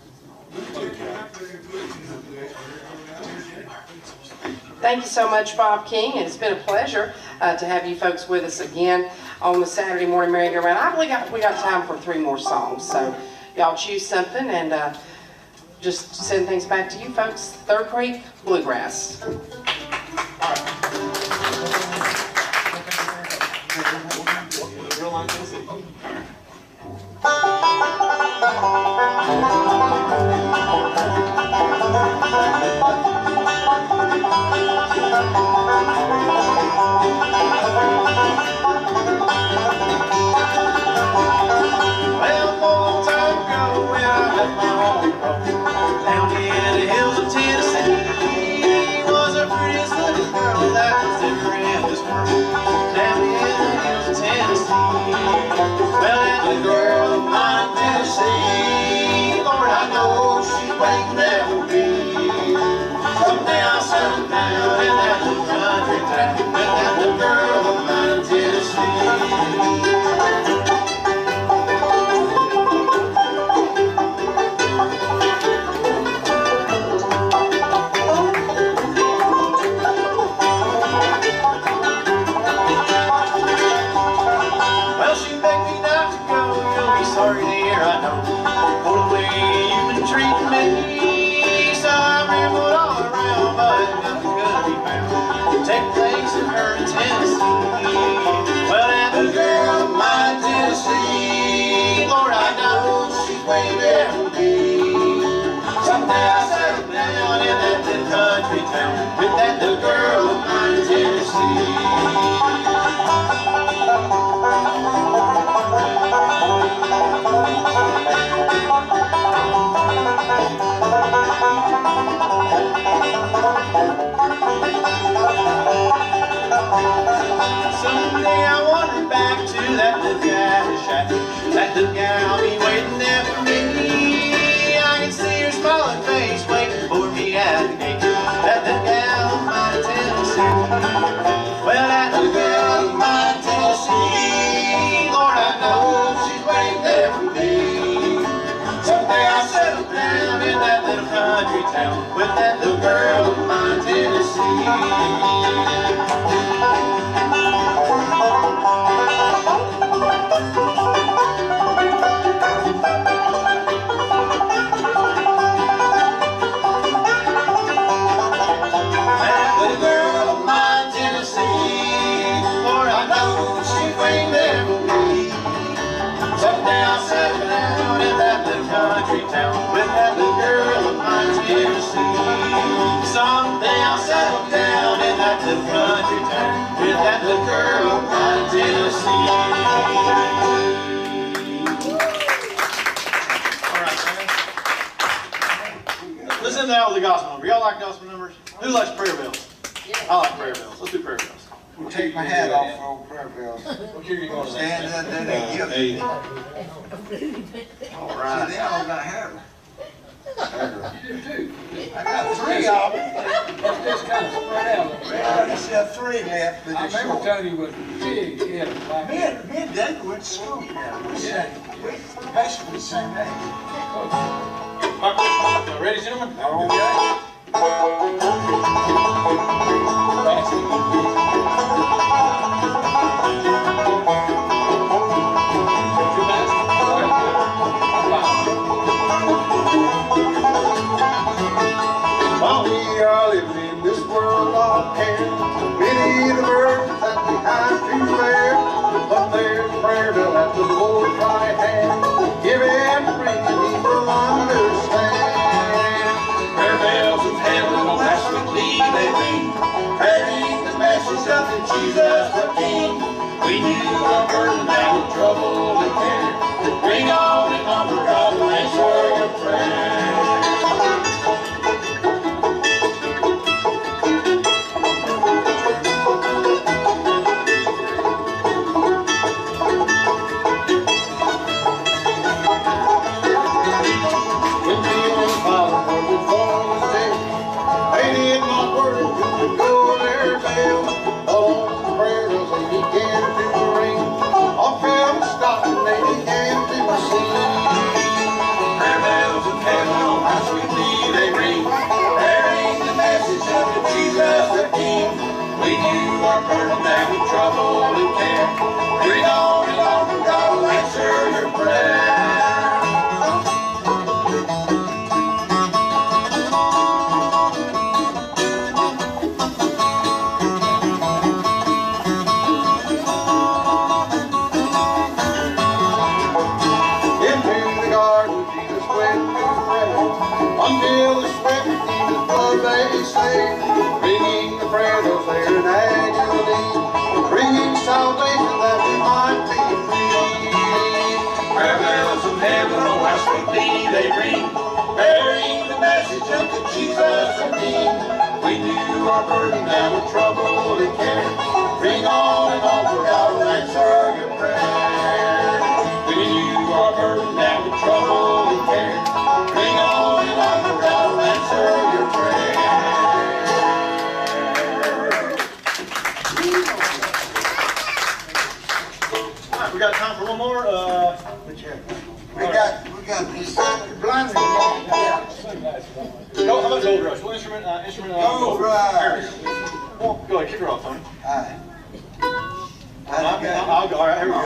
S1: Thank you so much, Bob King, and it's been a pleasure to have you folks with us again on the Saturday morning merry-go-round. I believe we got time for 3 more songs, so y'all choose something and just send things back to you folks. Third Creek Bluegrass.
S2: Well, a long time ago when I left my home down in the hills of Tennessee, was the prettiest little girl that was ever in this world. Down in the hills of Tennessee. Well, that little girl of mine, Tennessee, Lord, I know she's waiting there for me. Someday I'll settle down in that little country town with that little girl of mine, Tennessee. Sorry to hear, I know, for the way you've been treating me. So I rambled all around, but nothing could be found. Take place in her in Tennessee. Well, that little girl of mine, Tennessee, Lord, I know she's waiting there for me. Someday I'll settle down in that little country town with that little girl of mine, Tennessee. Someday I wander back to that little cabin shack. That little gal be waiting there for me. I can see her smiling face waiting for me at the gate. That little gal of mine, Tennessee. Well, that little girl of mine, Tennessee, Lord, I know she's waiting there for me. Someday I'll settle down in that little country town with that little girl of mine, Tennessee. With that little girl of mine, Tennessee. Someday I'll settle down in that little country town with that little girl of mine, Tennessee. All right, man. Listen now to the gospel number. Y'all like gospel numbers? Who likes prayer bells? I like prayer bells. Let's do prayer bells.
S4: We'll take my hat off for old prayer bells. Stand up there and give it.
S2: All right.
S4: See, they all got hair.
S8: You do too.
S4: I got 3 of them.
S8: It's just kind of spread out.
S4: Well, I still have 3 left, but
S8: I
S4: they're
S8: remember
S4: short.
S8: Tony was big. He had a black
S4: Me and David went to school together. We're basically the same age.
S2: Y'all ready, gentlemen?
S4: Okay.
S2: While we are living in this world of care, many of the burdens that we have to bear, but there's a prayer bell at the Lord's right hand. Give it and bring it, He will understand. Prayer bells of heaven, oh how sweetly they ring, carrying the message of the Jesus the King. We knew our burden down with trouble and care. Bring on and on, for God will answer your prayer. Until the sweat of Jesus blood heavy sleigh, ringing the prayer bells there in agony, bringing salvation that we might be free. Prayer bells of heaven, oh how sweetly they ring, bearing the message of the Jesus of me. We knew our burden, now we're troubled and care. Bring on and on, for God will answer your prayer. We knew our burden, now we're troubled and care. Bring on and on, for God will answer your prayer. All right, we got time for one more.
S4: We got this blinding.
S11: Go, how about Gold Rush? What instrument?
S4: Gold Rush.
S11: Well, go ahead, kick her off, Tony.
S4: All right.
S11: I'll go. All right, here we go.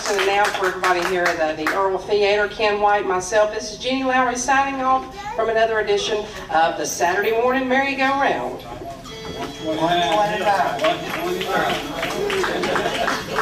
S1: And now for everybody here at the Earl Theater, Ken White, myself, this is Jenny Lowry signing off from another edition of the Saturday Morning Merry-Go-Round.
S4: 129.